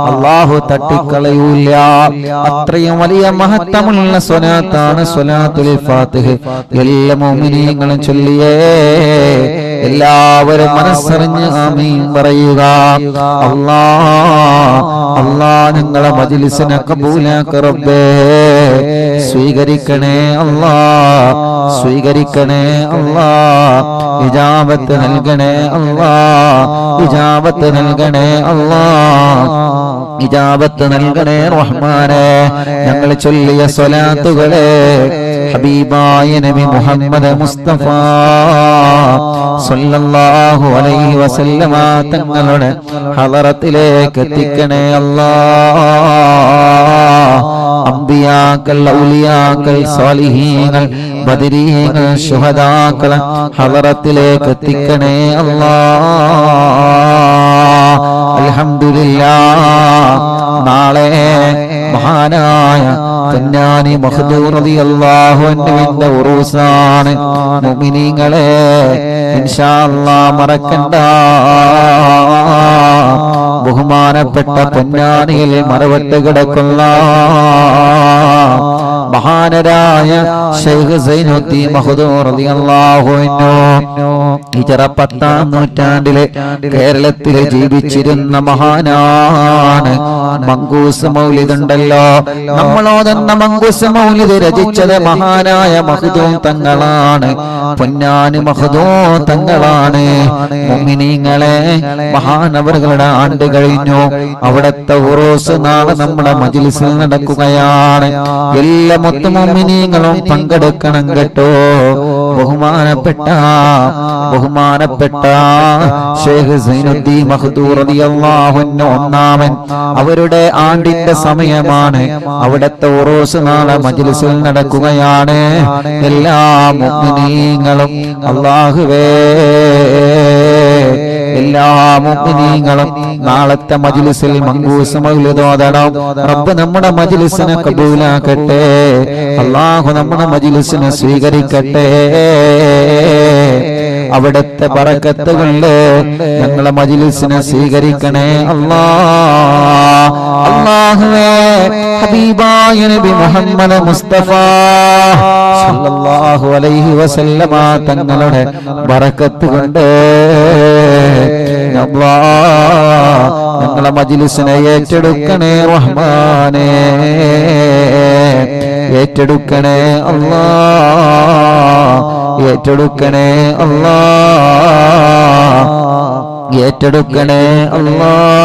അല്ലാഹു തട്ടിക്കളയൂല. അത്രയും വലിയ മഹത്വമുള്ള സ്വലാത്താണ് സ്വലാത്തുൽ ഫാത്തിഹ. എല്ലാ മുഅ്മിനീങ്ങളും ചൊല്ലിയേ. എല്ലാവരും മനസ്സറിഞ്ഞ് ആമീൻ പറയുക. അല്ലാഹ് ഞങ്ങളെ മജ്ലിസിനെ കബൂലാക്ക റബ്ബേ. സ്വീകരിക്കണേ അല്ലാഹ്, സ്വീകരിക്കണേ അല്ലാഹ്. ഇജാബത്ത് നൽകണേ അല്ലാഹ്, ഇജാബത്ത് നൽകണേ അല്ലാഹ്, ഇജാബത്ത് നൽകണേ റഹ്മാനേ. ഞങ്ങൾ ചൊല്ലിയ സ്വലാത്തുകളെ ഹബീബായ നബി മുഹമ്മദ് മുസ്തഫ സല്ലല്ലാഹു അലൈഹി വസല്ലമ തങ്ങളുടെ ഹളറത്തിലേക്ക് എത്തിക്കണേ അല്ലാഹ്. അംബിയാക്കൾ, ഔലിയാക്കൾ, സ്വാലിഹീങ്ങൾ, ബദരീങ്ങൾ, ശുഹദാക്കൾ ഹളറത്തിലേക്ക് എത്തിക്കണേ അല്ലാഹ്. അൽഹംദുലില്ലാഹ്. നാളെ മഹാനായ പൊന്നാനി മഖ്ദൂം റളിയല്ലാഹു അൻഹുവിന്റെ ഉറൂസാണ്. മുഅ്മിനീങ്ങളെ ഇൻഷാ അല്ലാഹ് മറക്കണ്ട. ബഹുമാനപ്പെട്ട പൊന്നാനിയിൽ മറവട്ട് കിടക്കുന്ന മഹാനരായ ശൈഖ് സൈനുദ്ദീൻ മഖ്ദൂം റളിയല്ലാഹു അൻഹു ഹിജ്റ 10-ാം നൂറ്റാണ്ടിലെ കേരളത്തിൽ ജീവിച്ചിരുന്ന മഹാനാണ്. മങ്കൂസ് മൗലിദ് ഉണ്ടല്ലോ, നമ്മളോതെന്ന മങ്കൂസ് മൗലിദ് രചിച്ചത് മഹാനായ മഖ്ദൂം തങ്ങളാണ്. പൊന്നാനി മഖ്ദൂം തങ്ങളാണ്. മുഅ്മിനീങ്ങളെ മഹാനവറുകളുടെ ആണ്ട് കഴിഞ്ഞു. അവിടത്തെ ഉറൂസ് നാളെ നമ്മുടെ മജ്ലിസിൽ നടക്കുകയാണ്. എല്ലാ മുഅ്മിനീങ്ങളും പങ്കെടുക്കണം കേട്ടോ. ബഹുമാനപ്പെട്ട ശൈഖ് സൈനുദ്ദീൻ മഖ്ദൂം റളിയല്ലാഹു അൻഹു ഒന്നാമൻ അവരുടെ ആണ്ടിന്റെ സമയമാണ്. അവിടത്തെ ഉറൂസ് നാളെ മജ്ലിസിൽ നടക്കുകയാണ്. എല്ലാ മുഅ്മിനീങ്ങളും അല്ലാഹുവേ, എല്ലാ മുഅ്മിനീങ്ങളും നാളത്തെ മജ്ലിസിൽ മങ്കൂസ് മൗലിദ് ഓതണം. റബ്ബ് നമ്മുടെ മജ്ലിസിനെ കബൂലാക്കട്ടെ. അല്ലാഹു നമ്മുടെ മജ്ലിസിനെ സ്വീകരിക്കട്ടെ. അവിടുത്തെ ബറക്കത്ത് കൊണ്ട് ഞങ്ങളെ മജ്ലിസിനെ സ്വീകരിക്കണേ അല്ലാഹ്. അല്ലാഹുവേ, ഹബീബായ നബി മുഹമ്മദ് മുസ്തഫ സല്ലല്ലാഹു അലൈഹി വസല്ലമ തങ്ങളുടെ ബറക്കത്ത് കൊണ്ട് അല്ലാഹ് ഞങ്ങളെ മജ്ലിസിനെ ഏറ്റെടുക്കണേ റഹ്മാനേ. ഏറ്റെടുക്കണേ അല്ലാഹ്, ഏറ്റെടുക്കണേ അല്ലാഹ്, ഏറ്റെടുക്കണേ അല്ലാഹ്.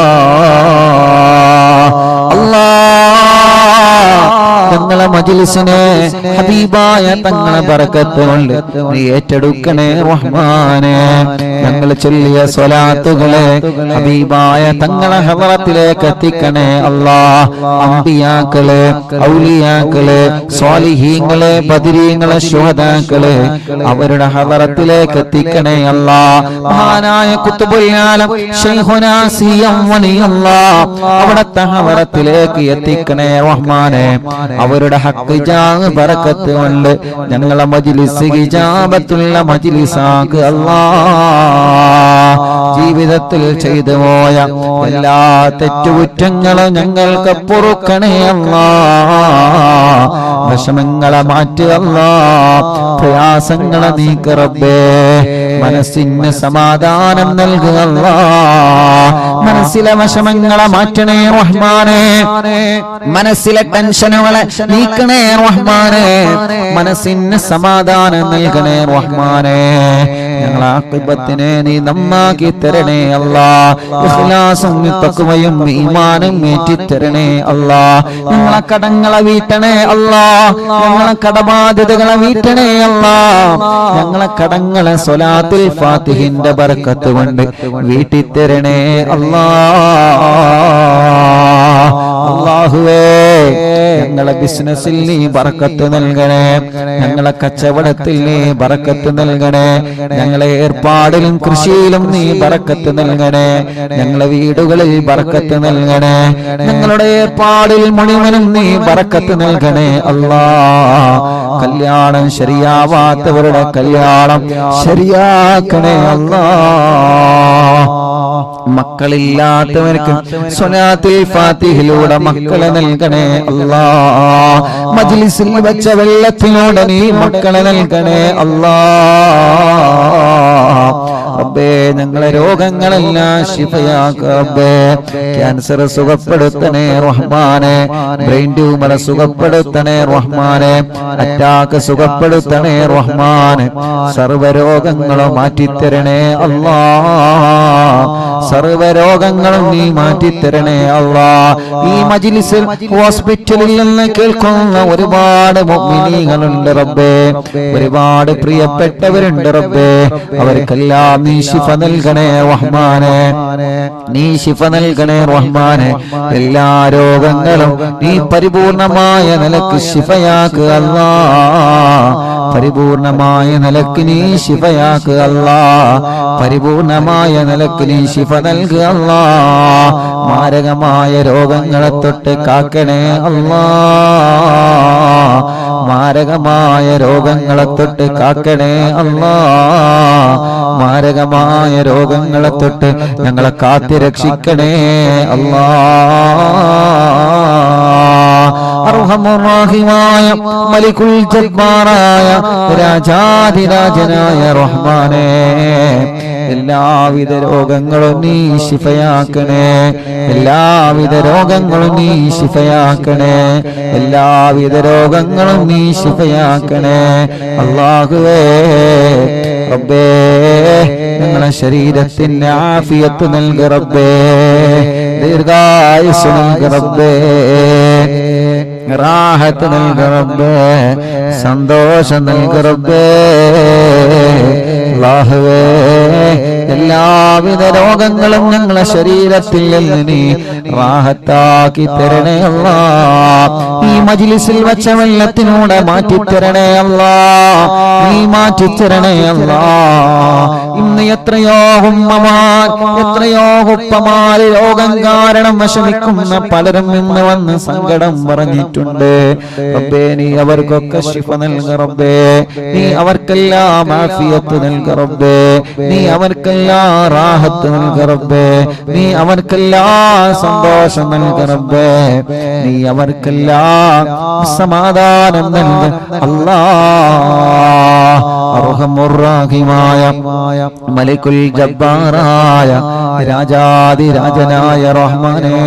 ഞങ്ങളെ മജ്ലിസിനെ ഹബീബായ തങ്ങളെ ബറക്കത്ത് കൊണ്ട് നീ ഏറ്റെടുക്കണേ റഹ്മാനേ. ഞങ്ങൾ ചൊല്ലിയ സ്വലാത്തുകളെ ഹബീബായ തങ്ങളെ ഹളറത്തിലേക്ക് എത്തിക്കണേ അല്ലാഹ്. അംബിയാക്കളെ, ഔലിയാക്കളെ, സ്വാലിഹീങ്ങളെ, ബദരീങ്ങളെ, ശുഹദാക്കളെ അവരുടെ ഹളറത്തിലേക്ക് എത്തിക്കണേ അല്ലാഹ്. മഹാനായ ഖുത്ബുൽ ആലം ശൈഖുനാ സിയം വലിയല്ലാഹ് അവിടത്തെ ഹളറത്തിലേക്ക് എത്തിക്കണേ റഹ്മാനേ. അവരുടെ ഹഖ് ജാഹ് ബറക്കത്ത് കൊണ്ട് ഞങ്ങളെ മജ്ലിസ് ഇജാബത്തുള്ള മജ്ലിസാക്ക് അല്ലാഹ്. ജീവിതത്തിൽ ചെയ്തു പോയ എല്ലാ തെറ്റുകുറ്റങ്ങളും ഞങ്ങൾക്ക് പൊറുക്കണേ അല്ലാഹ്. വിഷമങ്ങളെ മാറ്റുക അല്ലാഹ്, പ്രയാസങ്ങളെ നീക്ക് റബ്ബേ. മനസ്സിന് സമാധാനം നൽകുക അല്ലാഹ്. മനസ്സിലെ വിഷമങ്ങളെ മാറ്റണേ റഹ്മാനേ. മനസ്സിലെ ടെൻഷനുകളെ നീക്കണേ റഹ്മാനേ. മനസ്സിന് സമാധാനം നൽകണേ റഹ്മാനേ. ഞങ്ങളെ ആഖിബത്തിനെ നീ നന്നാക്കി തരണേ അല്ലാ. ഇഖ്ലാസും തഖ്വയും ഈമാനും ഏറ്റിത്തരണേ അല്ലാ. ഞങ്ങളെ കടങ്ങളെ വീട്ടണേ അല്ലാ. ഞങ്ങളെ കടബാധ്യതകളെ വീട്ടണേ അല്ലാ. ഞങ്ങളെ കടങ്ങളെ സ്വലാത്തുൽ ഫാത്തിഹിന്റെ ബർക്കത്ത് കൊണ്ട് വീട്ടിത്തരണേ അല്ലാ. അല്ലാഹുവേ ഞങ്ങളെ ബിസിനസ്സിൽ നീ ബർക്കത്ത് നൽകണേ. ഞങ്ങളെ കച്ചവടത്തിൽ നീ ബർക്കത്ത് നൽകണേ. ഞങ്ങളെ ഏർപ്പാടിലും കൃഷിയിലും നീ ബർക്കത്ത് നൽകണേ. ഞങ്ങളെ വീടുകളിൽ ബർക്കത്ത് നൽകണേ. ഞങ്ങളുടെ ഏർപ്പാടിൽ മുഴുവനും നീ ബർക്കത്ത് നൽകണേ അല്ലാ. കല്യാണം ശരിയാവാത്തവരുടെ കല്യാണം ശരിയാക്കണേ അല്ലാ. മക്കളില്ലാത്തവർക്ക് സ്വലാത്തുൽ ഫാത്തിഹിലൂടെ മക്കളെ നൽകണേ അല്ലാ. മജ്ലിസിൽ വെച്ച വെള്ളത്തിലൂടെ നീ മക്കളെ നൽകണേ അല്ലാ. റബ്ബേ ഞങ്ങളെ രോഗങ്ങളെല്ലാം ശിഫയാക്ക റബ്ബേ. ക്യാൻസർ സുഖപ്പെടുത്തണേ റഹ്മാനെ. ബ്രെയിൻ ട്യൂമർ സുഖപ്പെടുത്തണേ റഹ്മാനെ. അറ്റാക്ക് സുഖപ്പെടുത്തണേ റഹ്മാനെ. സർവ്വരോഗങ്ങളും മാറ്റിത്തരണേ അല്ലാ. സർവ്വരോഗങ്ങളും നീ മാറ്റിത്തരണേ അല്ലാ. ഈ മജ്ലിസിൽ ഹോസ്പിറ്റലിൽ നിന്ന് കേൾക്കുന്ന ഒരുപാട് മുഅ്മിനീങ്ങളുണ്ട് റബ്ബേ. ഒരുപാട് പ്രിയപ്പെട്ടവരുണ്ട് റബ്ബേ. അവർക്കെല്ലാം നീ ശിഫ നൽകണേ റഹ്മാനെ. നീ ശിഫ നൽകണേ റഹ്മാനെ. എല്ലാ രോഗങ്ങളും നീ പരിപൂർണമായ നിലക്ക് ശിഫയാക്കുക അല്ലാ. പരിപൂർണമായ നിലക്ക് നീ ശിഫയാക്കുക അല്ലാ. പരിപൂർണമായ നിലക്ക് നീ ശിഫ നൽകുക അല്ലാ. മാരകമായ രോഗങ്ങളെ തൊട്ട് കാക്കണേ അല്ലാ. മാരകമായ രോഗങ്ങളെ തൊട്ട് കാക്കണേ അല്ലാ. മാരകമായ രോഗങ്ങളെ തൊട്ട് ഞങ്ങളെ കാത്തി രക്ഷിക്കണേ അല്ലാ. അർഹമുർ റഹീമായ മലികുൽ ജബ്ബാറായ രാജാധിരാജനായ റഹ്മാനേ, എല്ലാവിധ രോഗങ്ങളും നീ ശിഫയാക്കണേ. എല്ലാവിധ രോഗങ്ങളും നീ ശിഫയാക്കണേ. എല്ലാവിധ രോഗങ്ങളും നീ ശിഫയാക്കണേ അല്ലാഹുവേ. റബ്ബേ ഞങ്ങളെ ശരീരത്തിന് ആഫിയത്ത് നൽകി റബ്ബേ. ദീർഘായുസ്സ് നൽകി റബ്ബേ. റാഹത്ത് നൽകി റബ്ബേ. സന്തോഷം നൽകി റബ്ബേ. അല്ലാഹുവേ എല്ലാവിധ രോഗങ്ങളും ഞങ്ങളെ ശരീരത്തിൽ നിന്ന് നീ റാഹത്താക്കി തരണേ അല്ലാ. ഈ മജ്ലിസിൽ വെച്ച വെള്ളത്തിലൂടെ മാറ്റിത്തരണേ അല്ലാ. നീ മാറ്റിത്തരണേ അല്ലാ. ഇന്ന് എത്രയോ ഉമ്മമാർ, എത്രയോ ഉപ്പമാർ രോഗം കാരണം വിഷമിക്കുന്ന പലരും ഇന്ന് വന്ന് സങ്കടം പറഞ്ഞിട്ടുണ്ട് റബ്ബേ. നീ അവർക്കൊക്കെ ശിഫ നൽക റബ്ബേ. നീ അവർക്കെല്ലാം ആഫിയത്ത് നൽക റബ്ബേ. നീ അവർക്കെല്ലാം റാഹത്ത് നൽക റബ്ബേ. നീ അവർക്കെല്ലാം സന്തോഷം നൽക റബ്ബേ. നീ അവർക്കെല്ലാം സമാധാനം നൽക അല്ലാ. അർഹമുർ റഹീമായ മലികുൽ ജബ്ബാറായ രാജാധിരാജനായ റഹ്മാനേ,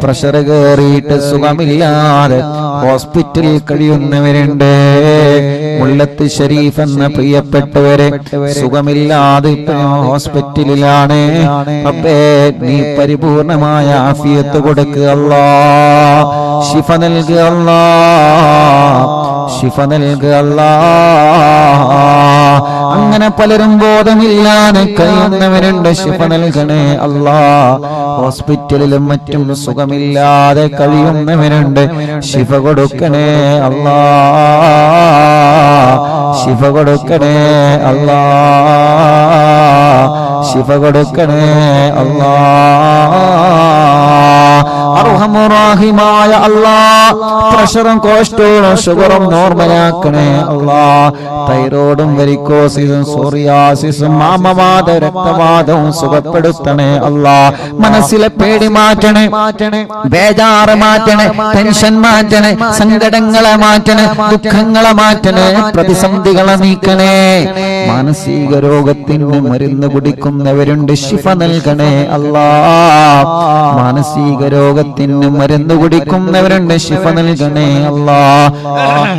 പ്രഷർ കയറിയിട്ട് സുഖമില്ലാതെ ഹോസ്പിറ്റലിൽ കഴിയുന്നവരുണ്ട്. മുല്ലത്ത് ഷരീഫ് എന്ന പ്രിയപ്പെട്ടവരെ സുഖമില്ലാതെ ഹോസ്പിറ്റലിലാണ്. റബ്ബേ നീ പരിപൂർണമായ ആഫിയത്ത് കൊടുക്കുക അല്ലാ. ശിഫ നൽകുക അല്ലാ. ശിഫ നൽകുക അല്ലാ. അങ്ങനെ പലരും ബോധമില്ലാതെ കഴിയുന്നവരുണ്ട്. ശിഫ നൽകണേ അല്ലാ. ഹോസ്പിറ്റലിലും മറ്റും സുഖമില്ലാതെ കഴിയുന്നവരുണ്ട്. ശിഫ കൊടുക്കണേ അല്ലാ. ശിഫ കൊടുക്കണേ അല്ലാ. ശിഫ കൊടുക്കണേ അല്ലാ. അർഹമുർ റഹീമായ അല്ലാ, പ്രഷറും കൊളസ്ട്രോളും ഷുഗറും നോർമലാക്കണേ അല്ലാ. തൈറോയിഡും വെരിക്കോസിസും സോറിയാസിസും മാമവാദ രക്തവാദവും സുഖപ്പെടുത്തണേ അല്ലാ. മനസ്സിലെ പേടി മാറ്റണേ, ബേജാറ് മാറ്റണേ, ടെൻഷൻ മാറ്റണേ, സങ്കടങ്ങളെ മാറ്റണേ, ദുഃഖങ്ങളെ മാറ്റണേ, പ്രതിസന്ധികളെ നീക്കണേ. മാനസിക രോഗത്തിന് മരുന്ന് കുടിക്കുന്നവരുണ്ട്. ശിഫ നൽകണേ അല്ലാ. മാനസിക രോഗത്തിന് രോഗത്തിന് മരുന്ന് കുടിക്കുന്നവരുണ്ട്, ശിഫ നൽകണേ അല്ലാ.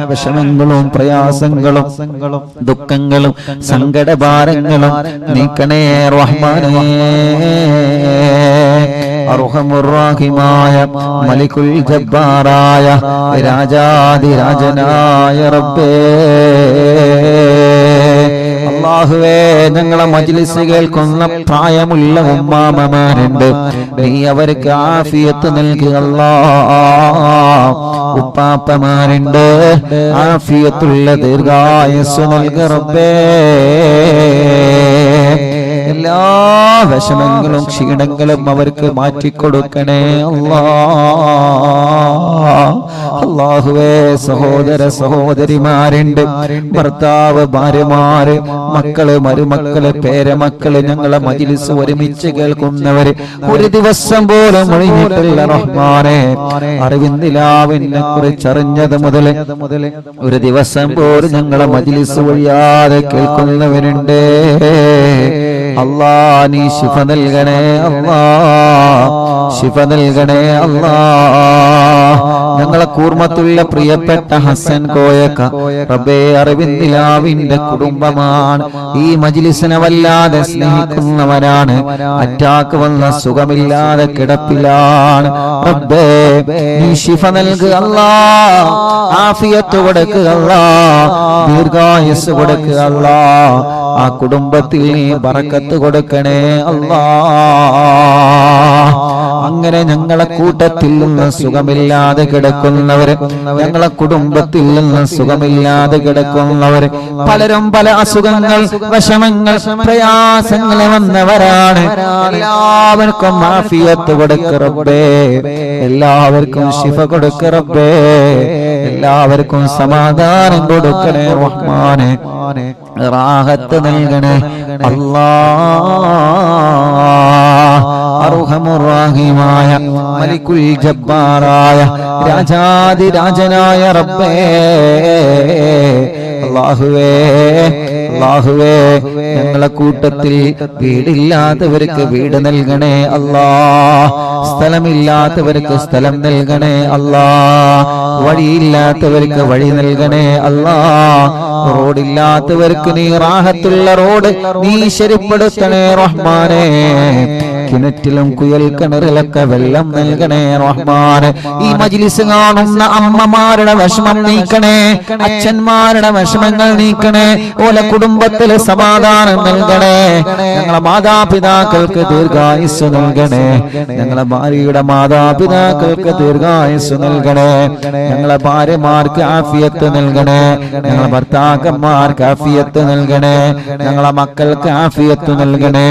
വിഷമങ്ങളും പ്രയാസങ്ങളും ദുഃഖങ്ങളും സങ്കടഭാരങ്ങളും നീക്കണേ റഹ്മാനേ. അർഹമുർറഹീമായ മലികുൽ ജബ്ബാറായ രാജാധിരാജനായ റബ്ബേ, അല്ലാഹുവേ, ഞങ്ങളെ മജ്ലിസ് കേൾക്കുന്ന പ്രായമുള്ള ഉമ്മാമമാരുണ്ട്, നീ അവർക്ക് ആഫിയത്ത് നൽകുക അല്ലാഹ്. ഉപ്പാപ്പമാരുണ്ട്, ആഫിയത്തുള്ള ദീർഘായുസ്സ് നൽകുക റബ്ബേ. എല്ലാ വിഷമങ്ങളും ക്ഷീണങ്ങളും അവർക്ക് മാറ്റിക്കൊടുക്കണേ അല്ലാഹുവേ. സഹോദര സഹോദരിമാരുണ്ട്, ഭർത്താവ്, ഭാര്യമാര്, മക്കള്, മരുമക്കള്, പേരമക്കള്, ഞങ്ങളെ മജ്ലിസ് ഒരുമിച്ച് കേൾക്കുന്നവര് ഒരു ദിവസം പോലും ഒഴിഞ്ഞിട്ടില്ല റഹ്മാനെ. അറിവിന്ദിലാവിനെ കുറിച്ചറിഞ്ഞത് മുതൽ ഒരു ദിവസം പോലും ഞങ്ങളെ മജ്ലിസ് ഒഴിയാതെ കേൾക്കുന്നവരുണ്ട്. അല്ലാ, നീ ശിഫ നൽകണേ അല്ലാ, ശിഫ നൽകണേ അല്ലാ. ഞങ്ങളെ കൂർമ്മത്തുള്ള പ്രിയപ്പെട്ട ഹസൻ കോയക്ക റബ്ബേ, അറിവിന്ദിലാവിന്റെ കുടുംബമാണ്. ഈ മജ്ലിസിനെ വല്ലാതെ സ്നേഹിക്കുന്നവരാണ്. അറ്റാക്ക് വന്ന സുഖമില്ലാതെ കിടപ്പിലാണ്. റബ്ബേ, നീ ശിഫ നൽകുക അല്ലാ, ആഫിയത്ത് കൊടുക്കുക അല്ലാ, ദീർഘായുസ്സ് കൊടുക്കുക അല്ലാ. ആ കുടുംബത്തിൽ നീ ബറക്കത്ത് കൊടുക്കണേ അല്ലാ. അങ്ങനെ ഞങ്ങളെ കൂട്ടത്തിൽ നിന്ന് സുഖമില്ലാതെ കിടക്കുന്നവര്, ഞങ്ങളെ കുടുംബത്തിൽ നിന്ന് സുഖമില്ലാതെ കിടക്കുന്നവര്, പലരും പല അസുഖങ്ങൾ, വിഷമങ്ങൾ, പ്രയാസങ്ങൾ വന്നവരാണ്. എല്ലാവർക്കും ആഫിയത്ത് കൊടുക്ക റബ്ബേ, എല്ലാവർക്കും ശിഫ കൊടുക്ക റബ്ബേ, എല്ലാവർക്കും സമാധാനം കൊടുക്കണേ റഹ്മാനെ. റാഹത്ത് നൽകണേ അല്ലാഹ്. അർഹമുർറഹീമായ മലികുൽ ജബ്ബാറായ രാജാധിരാജനായ റബ്ബേ, അല്ലാഹുവേ, അല്ലാഹുവേ, ഞങ്ങളെ കൂട്ടത്തിൽ വീടില്ലാത്തവർക്ക് വീട് നൽകണേ അല്ലാ, സ്ഥലമില്ലാത്തവർക്ക് സ്ഥലം നൽകണേ അല്ലാ, വഴിയില്ലാത്തവർക്ക് വഴി നൽകണേ അല്ലാ, റോഡില്ലാത്തവർക്ക് നീ റാഹത്തുള്ള റോഡ് നീ ശരിപ്പെടുത്തണേ റഹ്മാനേ. കിണറ്റിലും കുയൽ കിണറിലൊക്കെ വെള്ളം നൽകണേ റഹ്മാനെ. ഈ മജ്ലിസ് കാണുന്ന അമ്മമാരുടെ വിഷമം നീക്കണേ, അച്ഛന്മാരുടെ വിഷമങ്ങൾ നീക്കണേ, ഓല കുടുംബത്തില് സമാധാനം നൽകണേ. ഞങ്ങളെ മാതാപിതാക്കൾക്ക് ദീർഘായുസ് നൽകണേ, ഞങ്ങളെ ഭാര്യയുടെ മാതാപിതാക്കൾക്ക് ദീർഘായുസ് നൽകണേ, ഞങ്ങളെ ഭാര്യമാർക്ക് ആഫിയത്ത് നൽകണേ, ഞങ്ങളെ ഭർത്താക്കന്മാർക്ക് ആഫിയത്ത് നൽകണേ, ഞങ്ങളെ മക്കൾക്ക് ആഫിയത്ത് നൽകണേ,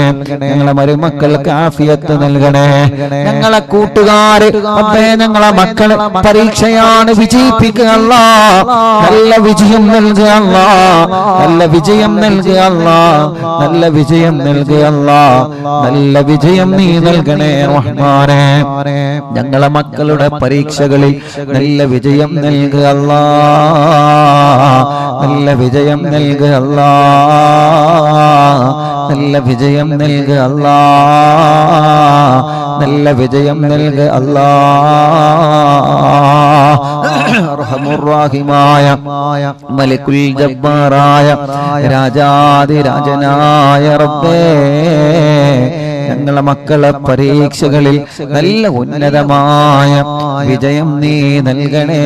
ഞങ്ങളെ മരുമക്കൾക്ക് ആഫിയത്ത് നൽകണേ. ഞങ്ങളെ കൂട്ടുകാര്, ഞങ്ങളെ മക്കള് പരീക്ഷയാണ്, വിജയിപ്പിക്കുക അല്ലാഹ്, നല്ല വിജയം നൽകുക അല്ലാഹ്, നല്ല വിജയം നൽകുക അല്ലാഹ്, നല്ല വിജയം നൽകുക അല്ലാഹ്, നല്ല വിജയം നീ നൽകണേ റഹ്മാനേ. ഞങ്ങളെ മക്കളുടെ പരീക്ഷകളിൽ നല്ല വിജയം നൽകുക അല്ലാഹ്, നല്ല വിജയം നൽകുക അല്ലാഹ്, നല്ല വിജയം നൽകുക അല്ലാഹ്, നല്ല വിജയം നൽകുക അല്ലാഹ്. അർഹമുർറഹീമായ മലികുൽ ജബ്ബാറായ രാജാധിരാജനായ റബ്ബേ, ഞങ്ങളെ മക്കളെ പരീക്ഷകളിൽ നല്ല ഉന്നതമായ വിജയം നീ നൽകണേ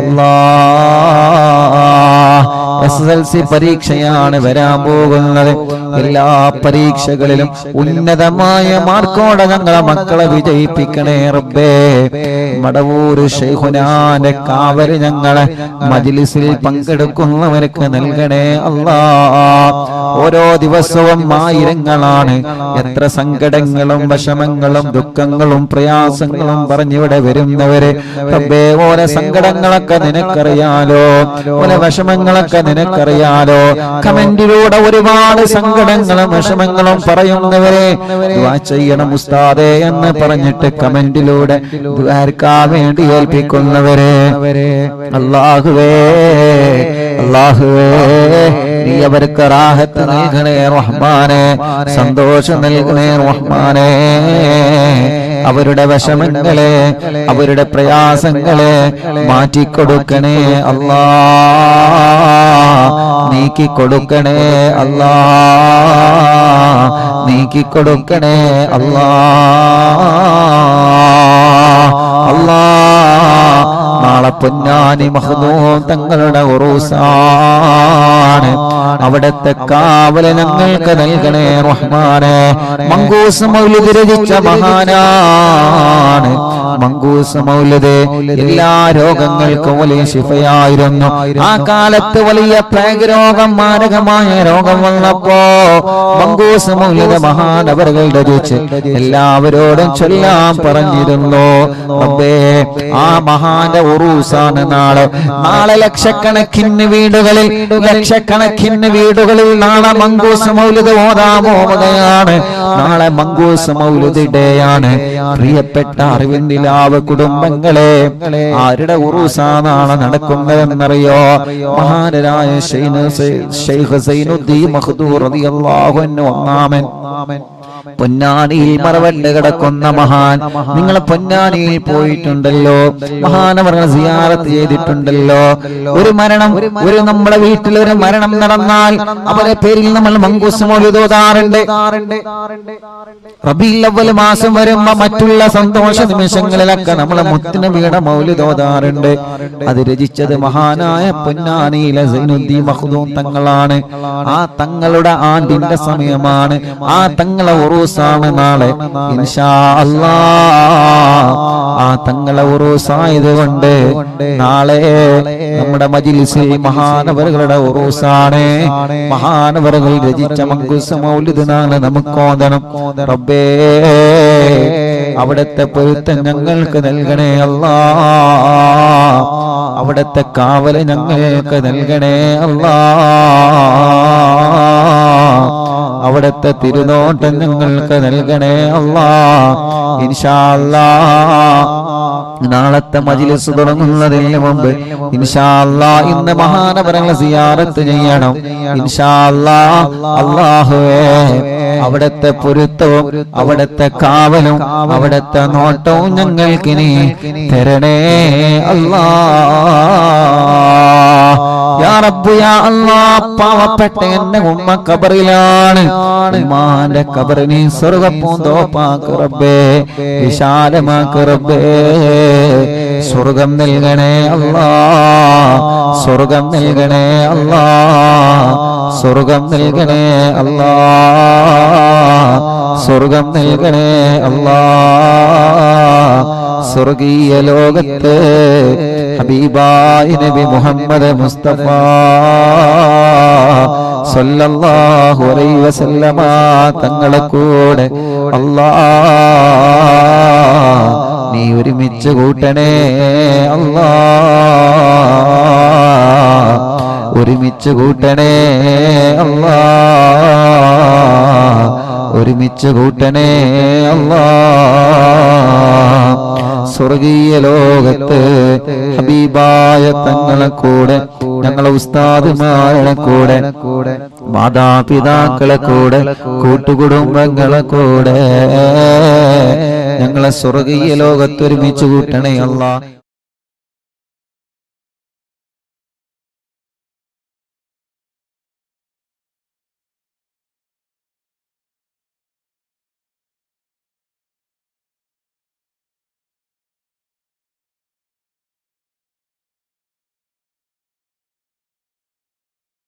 അല്ലാഹ്. SSLC പരീക്ഷയാണ് വരാൻ പോകുന്നത്. എല്ലാ പരീക്ഷകളിലും ഉന്നതമായ മാർക്കോടെ ഞങ്ങളെ മക്കളെ വിജയിപ്പിക്കണേ റബ്ബേ. മടവൂര് ശൈഖുനാന്റെ കാവല് ഞങ്ങളെ മജ്ലിസിൽ പങ്കെടുക്കുന്നവർക്ക് നൽകണേ അല്ലാഹ്. ഓരോ ദിവസവും ആയിരങ്ങളാണ് എത്ര സങ്കടങ്ങളും വിഷമങ്ങളും ദുഃഖങ്ങളും പ്രയാസങ്ങളും പറഞ്ഞിവിടെ വരുന്നവര്. റബ്ബേ, ഓരോ സങ്കടങ്ങളൊക്കെ നിനക്കറിയാലോ, ഓരോ വിഷമങ്ങളൊക്കെ നിനക്കറിയാലോ. കമന്റിലൂടെ ഒരുപാട് സങ്കടങ്ങളും വിഷമങ്ങളും പറയുന്നവരെ ദുആ ചെയ്യണം ഉസ്താദേ എന്ന് പറഞ്ഞിട്ട് കമന്റിലൂടെ ദുആർക്കാൻ വേണ്ടി ഏൽപ്പിക്കുന്നവരെ, അല്ലാഹുവേ, അല്ലാഹുവേ നീ അവർക്ക് റാഹത്ത് നൽകണേ റഹ്മാനേ, സന്തോഷം നൽകണേ റഹ്മാനേ. അവരുടെ വിഷമങ്ങളെ അവരുടെ പ്രയാസങ്ങളെ മാറ്റിക്കൊടുക്കണേ അല്ലാ, നീക്കിക്കൊടുക്കണേ അല്ലാ, നീക്കിക്കൊടുക്കണേ അല്ലാ. അല്ലാ നാളെ പൊന്നാനി മഖ്ദൂം തങ്ങളുടെ ഉറൂസാണ്, അവിടത്തെ കാവല് ഞങ്ങൾക്ക് നൽകണേ റഹ്മാനേ. മങ്കൂസ് മൗലിദ് രചിച്ച മഹാനാണ്. മങ്കൂസ് മൗലിദ് എല്ലാ രോഗങ്ങൾക്കും വലിയ ശിഫയായിരുന്നു. ആ കാലത്ത് വലിയ പ്ലേഗ് രോഗം, മാരകമായ രോഗം വന്നപ്പോ മങ്കൂസ് മൗലിദ് മഹാനവറുകൾ രചിച്ച് എല്ലാവരോടും ചൊല്ലാൻ പറഞ്ഞിരുന്നു. റബ്ബേ ആ മഹാന്റെ ഉറൂസാണ് നാളെ. നാളെ ലക്ഷക്കണക്കിന് വീടുകളിൽ നാളെ മങ്കൂസ് മൗലിദ് ഓതാൻ പോവുകയാണ്. നാളെ മങ്കൂസ് മൗലിദ് ഡേയാണ്. പ്രിയപ്പെട്ട അറിവിന്ദിലാവ് കുടുംബങ്ങളെ, ആരുടെ ഉറൂസാ നാളെ നടക്കുന്നതെന്നറിയോ? മഹാനരായ ശൈഖ് സൈനുദ്ദീൻ മഖ്ദൂർ റളിയല്ലാഹു അൻഹു ഒന്നാമൻ. പൊന്നാനിയിൽ മറവണ്ട് കിടക്കുന്ന മഹാൻ. നിങ്ങൾ പൊന്നാനിയിൽ പോയിട്ടുണ്ടല്ലോ, മഹാനവറുകളെ സിയാറത്ത് ചെയ്തിട്ടുണ്ടല്ലോ. ഒരു മരണം, ഒരു നമ്മുടെ വീട്ടിൽ ഒരു മരണം നടന്നാൽ അവരുടെ പേരിൽ നമ്മൾ മങ്കൂസ് മൗലിദ് ഓതാറുണ്ട്. റബീഉൽ അവ്വൽ മാസം വരുമ്പോ മറ്റുള്ള സന്തോഷ നിമിഷങ്ങളിലൊക്കെ നമ്മൾ മുത്തുനബിയുടെ മൗലിദ് ഓതാറുണ്ട്. അത് രചിച്ചത് മഹാനായ പൊന്നാനിയിലെ സൈനുദ്ദീൻ മഖ്ദൂം തങ്ങളാണ്. ആ തങ്ങളുടെ ആണ്ടിന്റെ സമയമാണ്. ആ തങ്ങളെ ഉറൂസാണ് നാളെ ഇൻഷാ അല്ലാഹ്. ആ തങ്ങളെ ഉറൂസായതുകൊണ്ട് നാളെ നമ്മുടെ മജ്‌ലിസിൽ മഹാനവറുകളുടെ ഉറൂസാണ്. മഹാനവറുകൾ രചിച്ച മങ്കൂസ് മൗലിദ് നാളെ നമുക്ക് ഓതണം. റബ്ബേ അവിടുത്തെ പൊരുത്തം ഞങ്ങൾക്ക് നൽകണേ അല്ലാഹ്, അവിടുത്തെ കാവല് ഞങ്ങൾക്ക് നൽകണേ അല്ലാഹ്, അവിടുത്തെ തിരുനോട്ടം ഞങ്ങൾക്ക് നൽകണേ അല്ലാഹ്. ഇൻഷാ അല്ലാഹ് നാളത്തെ മജ്‌ലിസ് തുടങ്ങുന്നതിന് മുമ്പ് ഇൻഷാ അല്ലാഹ് ഇന്ന് മഹാനവറുകളെ സിയാറത്ത് ചെയ്യണം. ഇൻഷാ അല്ലാഹ്. അല്ലാഹുവേ അവിടുത്തെ പൊരുത്തവും അവിടുത്തെ കാവലും അവിടുത്തെ നോട്ടവും ഞങ്ങൾക്ക് നീ തരണേ അല്ലാഹ്. യാ റബ്ബ് യാ അല്ലാഹ്. പാവപ്പെട്ട എന്റെ ഉമ്മ ഖബറിലാണ്. ഉമ്മാന്റെ ഖബറിനെ സ്വർഗ്ഗപ്പൂന്തോപ്പാക്ക് റബ്ബേ, വിശാലമാക്ക് റബ്ബേ. സ്വർഗം നൽകണേ അല്ലാഹ്, സ്വർഗം നൽകണേ അല്ലാഹ്, സ്വർഗം നൽകണേ അല്ലാഹ്, സ്വർഗം നൽകണേ അല്ലാഹ്. സ്വർഗീയ ലോകത്ത് ഹബീബായ നബി മുഹമ്മദ് മുസ്തഫ സല്ലല്ലാഹു അലൈഹി വസല്ലമ തങ്ങളെ കൂടെ അല്ലാഹ് നീ ഒരുമിച്ച് കൂട്ടണേ അല്ലാഹ്, ഒരുമിച്ച് കൂട്ടണേ അല്ലാഹ്, ഒരുമിച്ച് കൂട്ടണേ അല്ലാഹ്. സ്വർഗീയ ലോകത്ത് ഹബീബായ തങ്ങളെ കൂടെ, ഞങ്ങളെ ഉസ്താദുമാരുടെ കൂടെ, മാതാപിതാക്കളെ കൂടെ, കൂട്ടുകുടുംബങ്ങളെ കൂടെ ഞങ്ങളെ സ്വർഗീയ ലോകത്ത് ഒരുമിച്ച് കൂട്ടണേ അല്ലാഹ്.